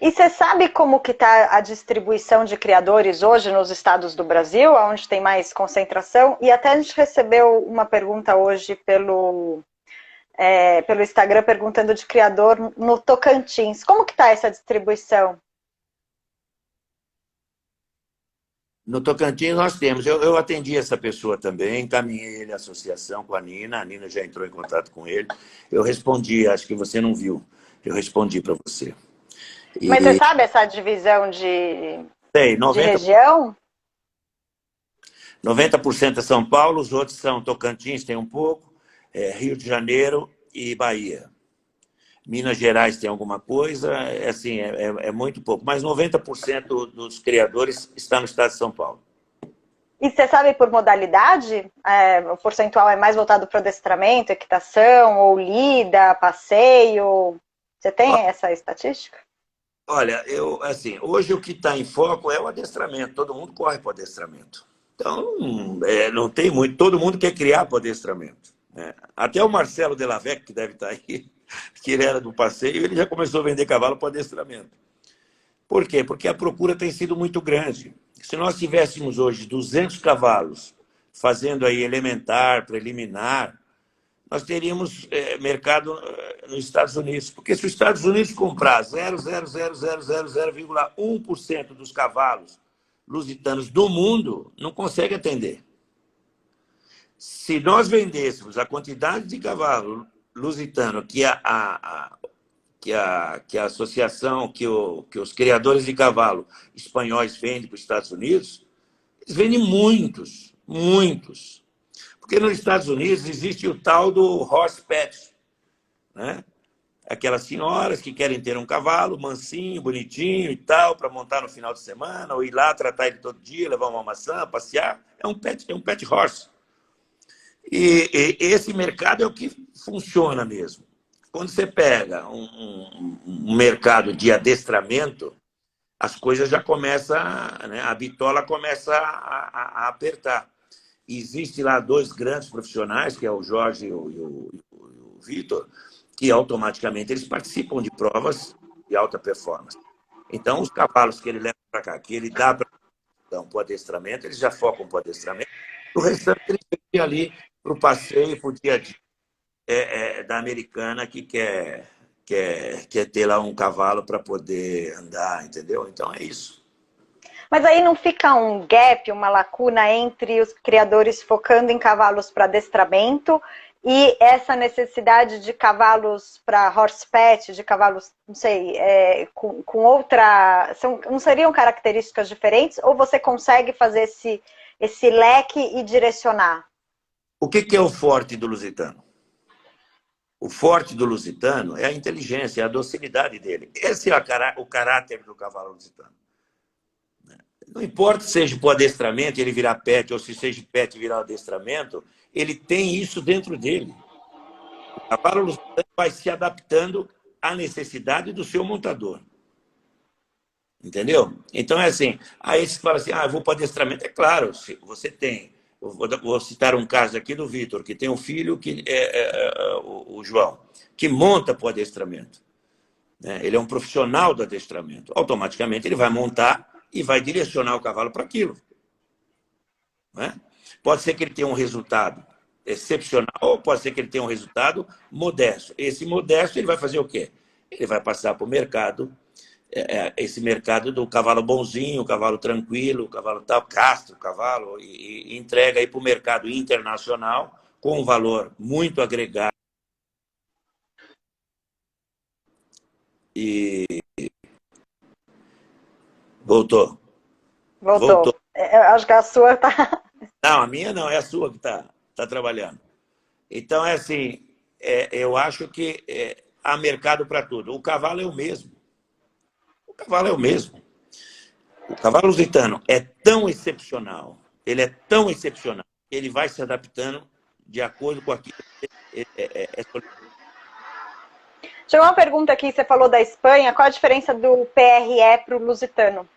E você sabe como que está a distribuição de criadores hoje nos estados do Brasil, onde tem mais concentração? E até a gente recebeu uma pergunta hoje pelo Instagram perguntando de criador no Tocantins. Como que está essa distribuição? No Tocantins nós temos. Eu atendi essa pessoa também, encaminhei ele à associação com a Nina já entrou em contato com ele. Eu respondi, acho que você não viu, eu respondi para você. Mas você sabe essa divisão de 90... região? 90% é São Paulo, os outros são Tocantins, tem um pouco, Rio de Janeiro e Bahia. Minas Gerais tem alguma coisa, assim, é muito pouco. Mas 90% dos criadores está no estado de São Paulo. E você sabe por modalidade? O percentual é mais voltado para o adestramento, equitação, ou lida, passeio? Você tem essa estatística? Olha, assim, hoje o que está em foco é o adestramento. Todo mundo corre para o adestramento. Então, não tem muito. Todo mundo quer criar para o adestramento, né? Até o Marcelo Delavec, que deve estar aí, que ele era do passeio, ele já começou a vender cavalo para o adestramento. Por quê? Porque a procura tem sido muito grande. Se nós tivéssemos hoje 200 cavalos fazendo aí elementar, preliminar, nós teríamos mercado nos Estados Unidos. Porque se os Estados Unidos comprar 0,0000,1% dos cavalos lusitanos do mundo, não consegue atender. Se nós vendêssemos a quantidade de cavalo lusitano que a associação, que os criadores de cavalo espanhóis vendem para os Estados Unidos, eles vendem muitos, muitos. Porque nos Estados Unidos existe o tal do horse pet, né? Aquelas senhoras que querem ter um cavalo mansinho, bonitinho e tal, para montar no final de semana, ou ir lá tratar ele todo dia, levar uma maçã, passear. É um pet horse. E esse mercado é o que funciona mesmo. Quando você pega um mercado de adestramento, as coisas já começam, né? A bitola começa a apertar. Existe lá dois grandes profissionais, que é o Jorge e o Vitor, que automaticamente eles participam de provas de alta performance. Então, os cavalos que ele leva para cá, que ele dá para o adestramento, eles já focam para o adestramento. O restante ele fica ali para o passeio, para o dia a dia da americana que quer ter lá um cavalo para poder andar, entendeu? Então é isso. Mas aí não fica um gap, uma lacuna entre os criadores focando em cavalos para adestramento e essa necessidade de cavalos para horse pet, de cavalos, não sei, com outra... não seriam características diferentes? Ou você consegue fazer esse leque e direcionar? O que é o forte do lusitano? O forte do lusitano é a inteligência, é a docilidade dele. Esse é o caráter do cavalo lusitano. Não importa se seja para o adestramento ele virar pet, ou se seja pet virar adestramento, ele tem isso dentro dele. O cavalo lusitano vai se adaptando à necessidade do seu montador. Entendeu? Então é assim, aí você fala assim, eu vou para o adestramento. É claro, se você tem... Vou citar um caso aqui do Vitor, que tem um filho, que o João, que monta para o adestramento. Ele é um profissional do adestramento. Automaticamente ele vai montar e vai direcionar o cavalo para aquilo. Pode ser que ele tenha um resultado excepcional, ou pode ser que ele tenha um resultado modesto. Esse modesto ele vai fazer o quê? Ele vai passar para o mercado, esse mercado do cavalo bonzinho, o cavalo tranquilo, o cavalo tal, castro, o cavalo, e entrega aí para o mercado internacional com um valor muito agregado. E Voltou. Eu acho que a sua tá... Não, a minha não, é a sua que está trabalhando. Então, é assim, eu acho que há mercado para tudo. O cavalo é o mesmo. O cavalo é o mesmo. O cavalo lusitano é tão excepcional, ele é tão excepcional, que ele vai se adaptando de acordo com aquilo que Chegou uma pergunta aqui, você falou da Espanha, qual a diferença do PRE para o lusitano?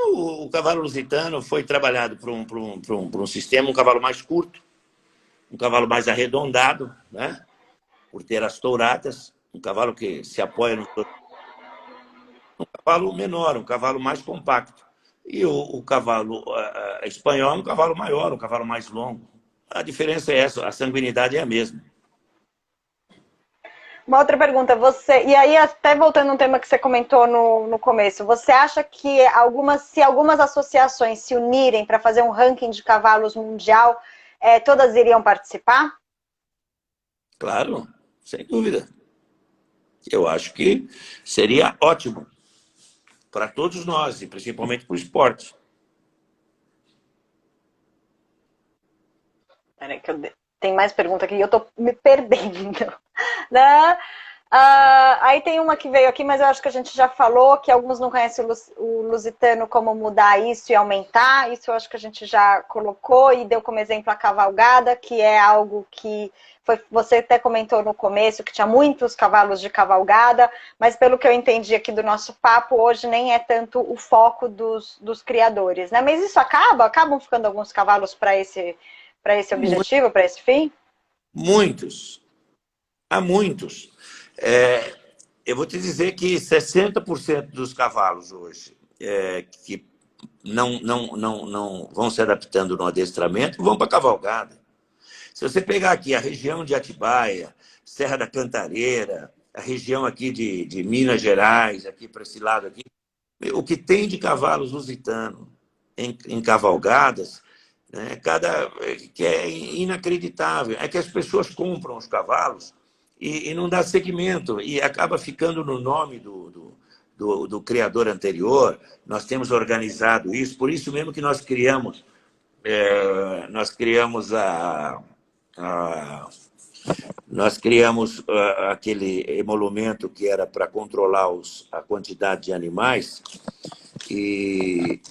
O cavalo lusitano foi trabalhado para um sistema, um cavalo mais curto, um cavalo mais arredondado, né? Por ter as touradas, um cavalo que se apoia no... Um cavalo menor, um cavalo mais compacto. E o cavalo espanhol é um cavalo maior, um cavalo mais longo. A diferença é essa, a sanguinidade é a mesma. Uma outra pergunta, e aí até voltando a um tema que você comentou no começo, você acha que se algumas associações se unirem para fazer um ranking de cavalos mundial, todas iriam participar? Claro, sem dúvida. Eu acho que seria ótimo para todos nós, e principalmente para o esporte. Peraí, tem mais pergunta aqui e eu tô me perdendo. Né? Aí tem uma que veio aqui, mas eu acho que a gente já falou, que alguns não conhecem o lusitano, como mudar isso e aumentar. Isso eu acho que a gente já colocou e deu como exemplo a cavalgada, que é algo que você até comentou no começo, que tinha muitos cavalos de cavalgada, mas pelo que eu entendi aqui do nosso papo, hoje nem é tanto o foco dos criadores, né? Mas isso acabam ficando alguns cavalos para esse objetivo, para esse fim? Muitos. Há muitos. Eu vou te dizer que 60% dos cavalos hoje que não vão se adaptando no adestramento vão para a cavalgada. Se você pegar aqui a região de Atibaia, Serra da Cantareira, a região aqui de Minas Gerais, aqui para esse lado aqui, o que tem de cavalos lusitanos em cavalgadas, né, que é inacreditável. É que as pessoas compram os cavalos e não dá seguimento, e acaba ficando no nome do criador anterior. Nós temos organizado isso, por isso mesmo que nós criamos aquele emolumento que era para controlar a quantidade de animais e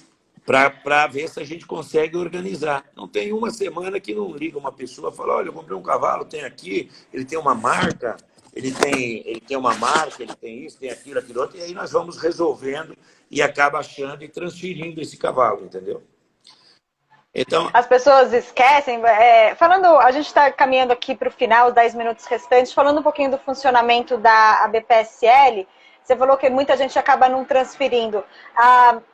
para ver se a gente consegue organizar. Não tem uma semana que não liga uma pessoa e fala, olha, eu comprei um cavalo, tem aqui, ele tem uma marca, ele tem uma marca, ele tem isso, tem aquilo, aquilo outro, e aí nós vamos resolvendo e acaba achando e transferindo esse cavalo, entendeu? Então, as pessoas esquecem. A gente está caminhando aqui para o final, os 10 minutos restantes, falando um pouquinho do funcionamento da ABPSL. Você falou que muita gente acaba não transferindo.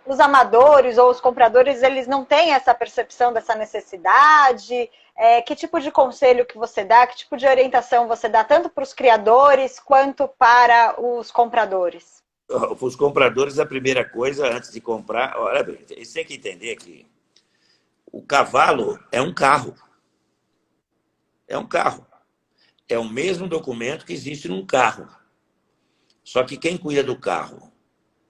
Os amadores ou os compradores, eles não têm essa percepção dessa necessidade. Que tipo de conselho que você dá, que tipo de orientação você dá, tanto para os criadores quanto para os compradores? Para os compradores, a primeira coisa, antes de comprar, olha, eles têm que entender que o cavalo é um carro. É um carro. É o mesmo documento que existe num carro. Só que quem cuida do carro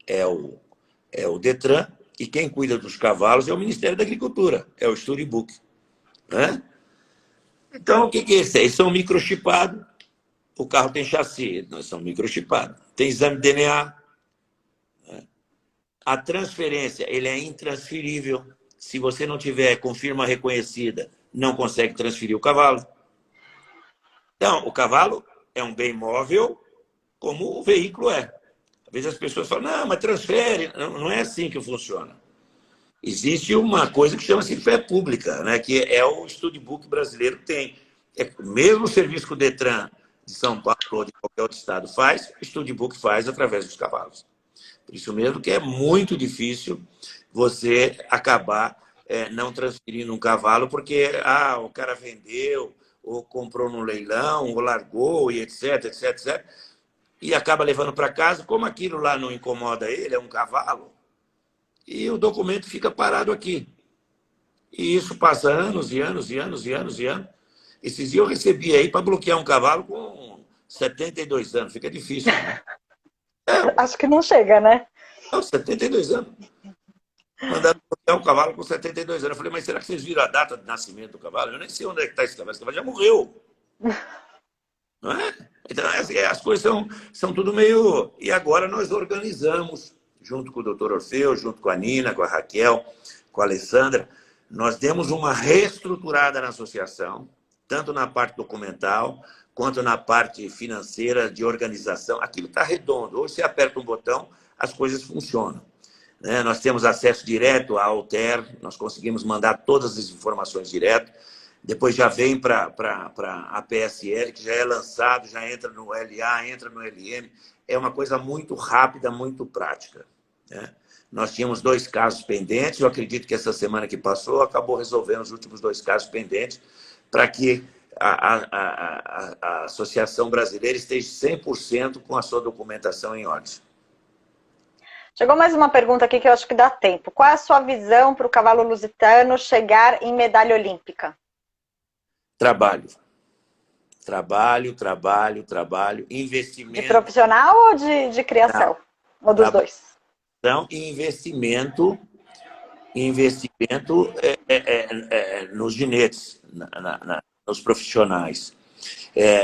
é o Detran e quem cuida dos cavalos é o Ministério da Agricultura, é o Storybook. Né? Então, o que é isso? Eles são microchipados, o carro tem chassi, nós somos microchipados. Tem exame de DNA. Né? A transferência, ele é intransferível. Se você não tiver com firma reconhecida, não consegue transferir o cavalo. Então, o cavalo é um bem móvel, como o veículo é. Às vezes as pessoas falam, não, mas transfere. Não é assim que funciona. Existe uma coisa que chama-se fé pública, né? Que é o Studbook brasileiro que tem. Mesmo o serviço que o Detran de São Paulo ou de qualquer outro estado faz, o Studbook faz através dos cavalos. Por isso mesmo que é muito difícil você acabar não transferindo um cavalo, porque o cara vendeu, ou comprou no leilão, ou largou, e etc, etc, etc. E acaba levando para casa, como aquilo lá não incomoda ele, é um cavalo, e o documento fica parado aqui. E isso passa anos e anos e anos e anos e anos. Esses dias eu recebi aí para bloquear um cavalo com 72 anos. Fica difícil, né? Acho que não chega, né? 72 anos. Mandaram bloquear um cavalo com 72 anos. Eu falei, mas será que vocês viram a data de nascimento do cavalo? Eu nem sei onde é que está esse cavalo. Esse cavalo já morreu. Não é? Então, as coisas são tudo meio... E agora nós organizamos, junto com o doutor Orfeu, junto com a Nina, com a Raquel, com a Alessandra, nós demos uma reestruturada na associação, tanto na parte documental, quanto na parte financeira de organização. Aquilo está redondo. Hoje você aperta um botão, as coisas funcionam. Nós temos acesso direto à Alter, nós conseguimos mandar todas as informações direto. Depois já vem para a PSL, que já é lançado, já entra no LA, entra no LM. É uma coisa muito rápida, muito prática. Né? Nós tínhamos 2 casos pendentes, eu acredito que essa semana que passou acabou resolvendo os últimos 2 casos pendentes, para que a Associação Brasileira esteja 100% com a sua documentação em ordem. Chegou mais uma pergunta aqui que eu acho que dá tempo. Qual é a sua visão para o cavalo lusitano chegar em medalha olímpica? Trabalho. Trabalho. Investimento. De profissional ou de criação? Não. Ou dos dois? Então, investimento nos ginetes. nos profissionais.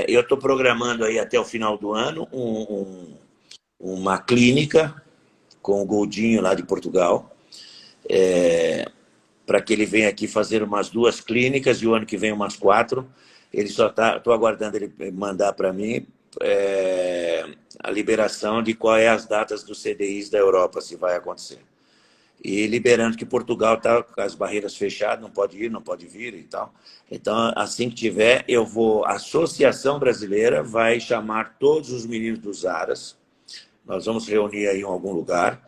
Eu estou programando aí até o final do ano uma clínica com o Goldinho lá de Portugal, para que ele venha aqui fazer umas 2 clínicas e o ano que vem umas 4. Ele só estou aguardando ele mandar para mim a liberação de quais as datas dos CDIs da Europa, se vai acontecer. E liberando que Portugal está com as barreiras fechadas, não pode ir, não pode vir e tal. Então, assim que tiver, a Associação Brasileira vai chamar todos os meninos dos Aras. Nós vamos reunir aí em algum lugar,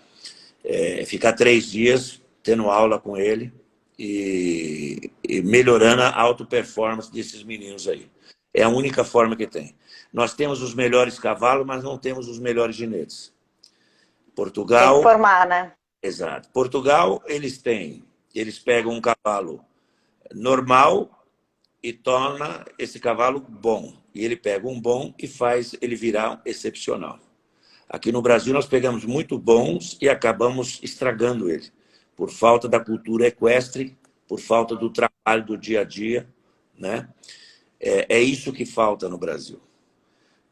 ficar 3 dias tendo aula com ele e melhorando a auto-performance desses meninos aí. É a única forma que tem. Nós temos os melhores cavalos, mas não temos os melhores ginetes. Portugal... Tem que formar, né? Exato. Portugal, eles pegam um cavalo normal e torna esse cavalo bom. E ele pega um bom e faz ele virar um excepcional. Aqui no Brasil, nós pegamos muito bons e acabamos estragando ele, por falta da cultura equestre, por falta do trabalho do dia a dia, né? É isso que falta no Brasil.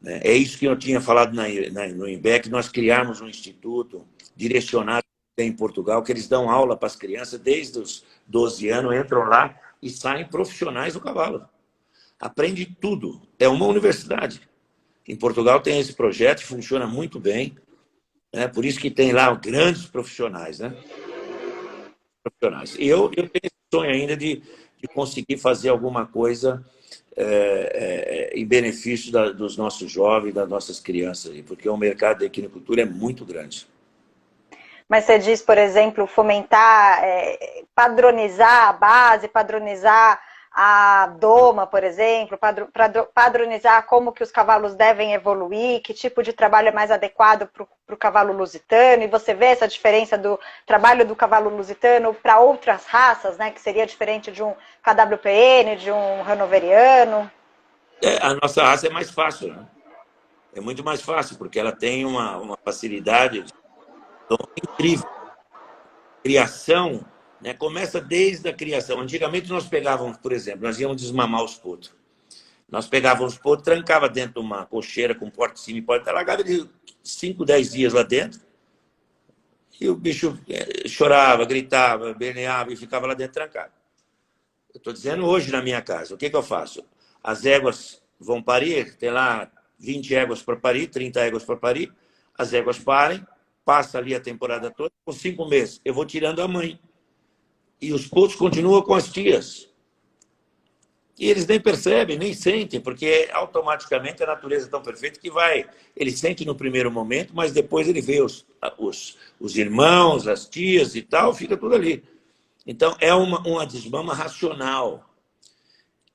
É isso que eu tinha falado no INBEC, nós criamos um instituto direcionado em Portugal, que eles dão aula para as crianças desde os 12 anos, entram lá e saem profissionais do cavalo. Aprende tudo. É uma universidade. Em Portugal tem esse projeto, funciona muito bem. Por isso que tem lá grandes profissionais, né? E eu tenho esse sonho ainda de conseguir fazer alguma coisa em benefício dos nossos jovens, das nossas crianças, porque o mercado da equinocultura é muito grande. Mas você diz, por exemplo, fomentar, padronizar a base, padronizar a doma, por exemplo, padronizar como que os cavalos devem evoluir, que tipo de trabalho é mais adequado para o cavalo lusitano, e você vê essa diferença do trabalho do cavalo lusitano para outras raças, né, que seria diferente de um KWPN, de um hanoveriano? A nossa raça é mais fácil, né? É muito mais fácil, porque ela tem uma facilidade incrível. Criação, né? Começa desde a criação. Antigamente nós pegávamos, por exemplo, nós íamos desmamar os potros. Nós pegávamos os potros, trancava dentro de uma cocheira com porta de cima e porta, largava de 5, 10 dias lá dentro, e o bicho chorava, gritava, berneava e ficava lá dentro trancado. Eu estou dizendo hoje na minha casa, o que eu faço? As éguas vão parir, tem lá 20 éguas para parir, 30 éguas para parir, as éguas parem, passa ali a temporada toda, com 5 meses, eu vou tirando a mãe. E os potros continuam com as tias. E eles nem percebem, nem sentem, porque automaticamente a natureza é tão perfeita que ele sente no primeiro momento, mas depois ele vê os irmãos, as tias e tal, fica tudo ali. Então, é uma desmama racional.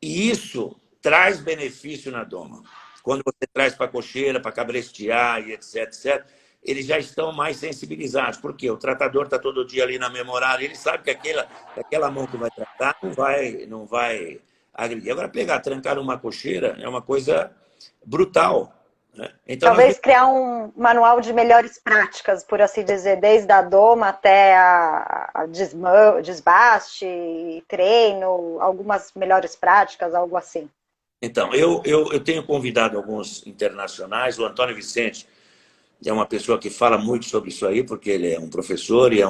E isso traz benefício na doma. Quando você traz para a cocheira, para cabrestear e etc., eles já estão mais sensibilizados. Por quê? O tratador está todo dia ali na memorária, ele sabe que aquela mão que vai tratar não vai agredir. Agora, trancar uma cocheira é uma coisa brutal. Né? Então, talvez criar um manual de melhores práticas, por assim dizer, desde a doma até a desbaste, treino, algumas melhores práticas, algo assim. Então, eu tenho convidado alguns internacionais, o Antônio Vicente é uma pessoa que fala muito sobre isso aí, porque ele é um professor e é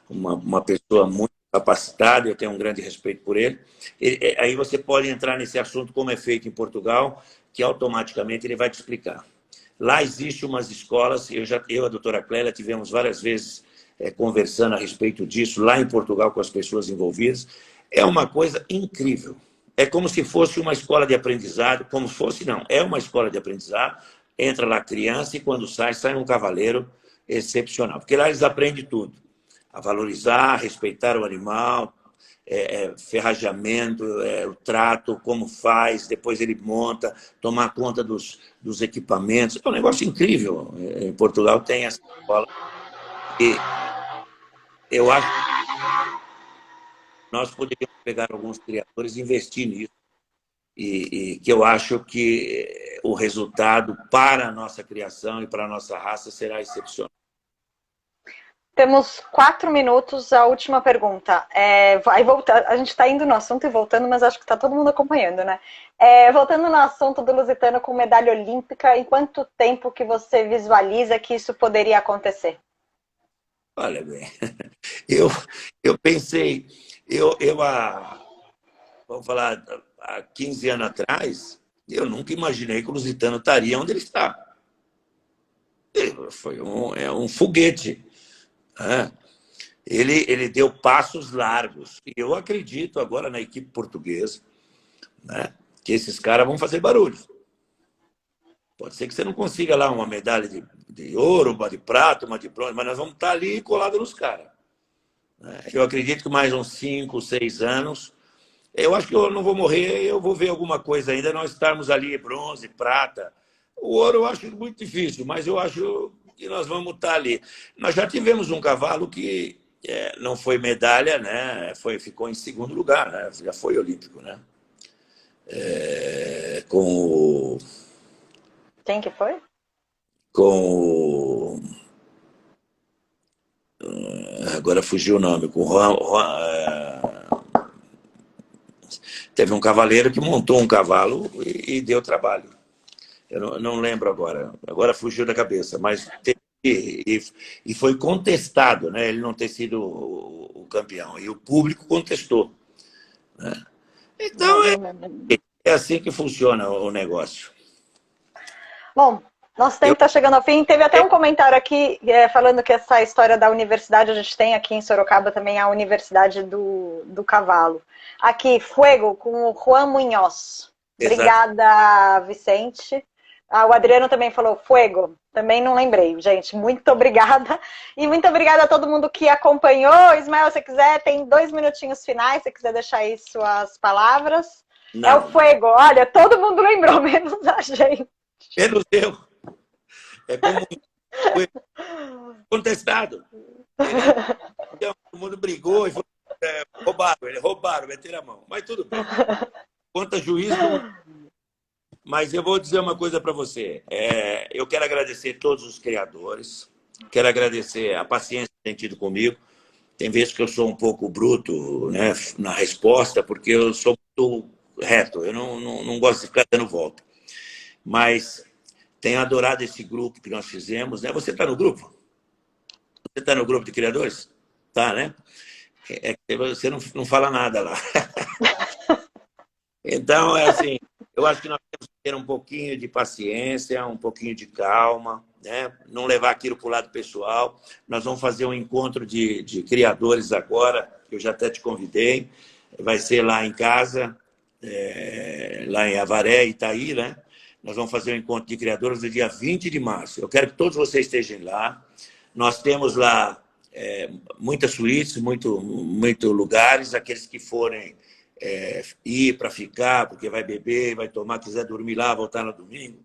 uma pessoa muito capacitada, eu tenho um grande respeito por ele. Aí você pode entrar nesse assunto, como é feito em Portugal, que automaticamente ele vai te explicar. Lá existem umas escolas, eu e a doutora Clélia tivemos várias vezes conversando a respeito disso, lá em Portugal, com as pessoas envolvidas. É uma coisa incrível. É como se fosse uma escola de aprendizado, como fosse, não, é uma escola de aprendizado. Entra lá a criança e quando sai um cavaleiro excepcional. Porque lá eles aprendem tudo. A valorizar, a respeitar o animal, ferrajamento, o trato, como faz, depois ele monta, tomar conta dos equipamentos. É um negócio incrível. Em Portugal tem essa escola. E eu acho que nós poderíamos pegar alguns criadores e investir nisso. E que eu acho que o resultado para a nossa criação e para a nossa raça será excepcional. Temos 4 minutos, a última pergunta. Vai voltar, a gente está indo no assunto e voltando, mas acho que está todo mundo acompanhando, né? Voltando no assunto do Lusitano com medalha olímpica, em quanto tempo que você visualiza que isso poderia acontecer? Olha bem, eu pensei, vamos falar, há 15 anos atrás, eu nunca imaginei que o Lusitano estaria onde ele está. Foi um foguete. Né? Ele deu passos largos. E eu acredito agora na equipe portuguesa, né, que esses caras vão fazer barulho. Pode ser que você não consiga lá uma medalha de ouro, uma de prata, uma de bronze, mas nós vamos estar ali colados nos caras. Né? Eu acredito que mais uns 5, 6 anos, eu acho que eu não vou morrer, eu vou ver alguma coisa ainda, nós estarmos ali, bronze, prata. O ouro eu acho muito difícil, mas eu acho que nós vamos estar ali. Nós já tivemos um cavalo que não foi medalha, né? Ficou em segundo lugar, né? Já foi olímpico, né? Com Quem que foi? com agora fugiu o nome, teve um cavaleiro que montou um cavalo e deu trabalho. Eu não lembro agora. Agora fugiu da cabeça, mas e foi contestado, né? Ele não ter sido o campeão. E o público contestou. Né? Então, é assim que funciona o negócio. Bom, nosso tempo está chegando ao fim. Teve até um comentário aqui falando que essa história da universidade, a gente tem aqui em Sorocaba também a Universidade do Cavalo. Aqui, Fuego, com o Juan Munhoz. Obrigada, Vicente. O Adriano também falou Fuego. Também não lembrei, gente. Muito obrigada. E muito obrigada a todo mundo que acompanhou. Ismael, se você quiser, tem 2 minutinhos finais. Se você quiser deixar aí suas palavras. Não. É o Fuego. Olha, todo mundo lembrou, menos a gente. Menos eu. É como foi contestado. Todo mundo brigou e roubaram, meteram a mão. Mas tudo bem. Conta juiz não. Mas eu vou dizer uma coisa para você. Eu quero agradecer todos os criadores, quero agradecer a paciência que tem tido comigo. Tem vezes que eu sou um pouco bruto, né, na resposta, porque eu sou muito reto, eu não gosto de ficar dando volta. Mas tenho adorado esse grupo que nós fizemos. Né? Você está no grupo? Você está no grupo de criadores? Tá, né? Você não fala nada lá. Então, assim, eu acho que nós temos que ter um pouquinho de paciência, um pouquinho de calma, né? Não levar aquilo para o lado pessoal. Nós vamos fazer um encontro de criadores agora, que eu já até te convidei. Vai ser lá em casa, lá em Avaré, Itaí, né? Nós vamos fazer um encontro de criadores no dia 20 de março. Eu quero que todos vocês estejam lá. Nós temos lá muitas suítes, muito lugares. Aqueles que forem ir para ficar, porque vai beber, vai tomar, quiser dormir lá, voltar no domingo,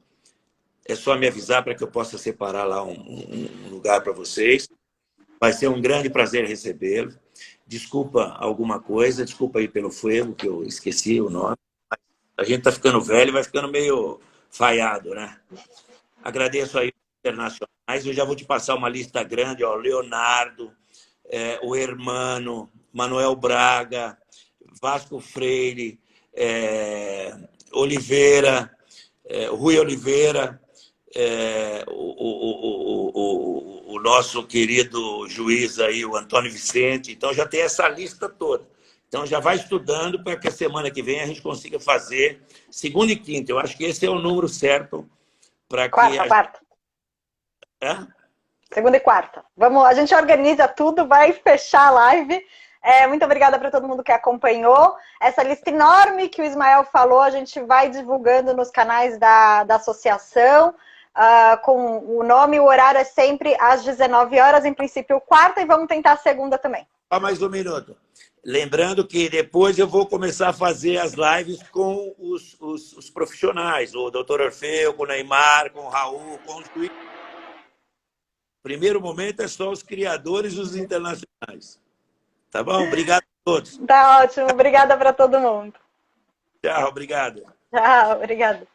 é só me avisar para que eu possa separar lá um lugar para vocês. Vai ser um grande prazer recebê-lo. Desculpa alguma coisa, desculpa aí pelo fuego, que eu esqueci o nome. A gente está ficando velho, vai ficando meio falhado, né? Agradeço aí os internacionais. Eu já vou te passar uma lista grande, ó, Leonardo, o Hermano, Manuel Braga, Vasco Freire, Oliveira, Rui Oliveira, o nosso querido juiz aí, o Antônio Vicente. Então já tem essa lista toda. Então já vai estudando para que a semana que vem a gente consiga fazer segunda e quinta. Eu acho que esse é o número certo para que... Quarta. Segunda e quarta. Vamos, a gente organiza tudo, vai fechar a live. Muito obrigada para todo mundo que acompanhou. Essa lista enorme que o Ismael falou, a gente vai divulgando nos canais da associação, com o nome e o horário é sempre às 19 horas, em princípio quarta, e vamos tentar a segunda também. Só mais um minuto. Lembrando que depois eu vou começar a fazer as lives com os profissionais, o Dr. Orfeu, com o Neymar, com o Raul, com os juízes. Primeiro momento é só os criadores e os internacionais. Tá bom? Obrigado a todos. Tá ótimo. Obrigada para todo mundo. Tchau, obrigado. Tchau, obrigada.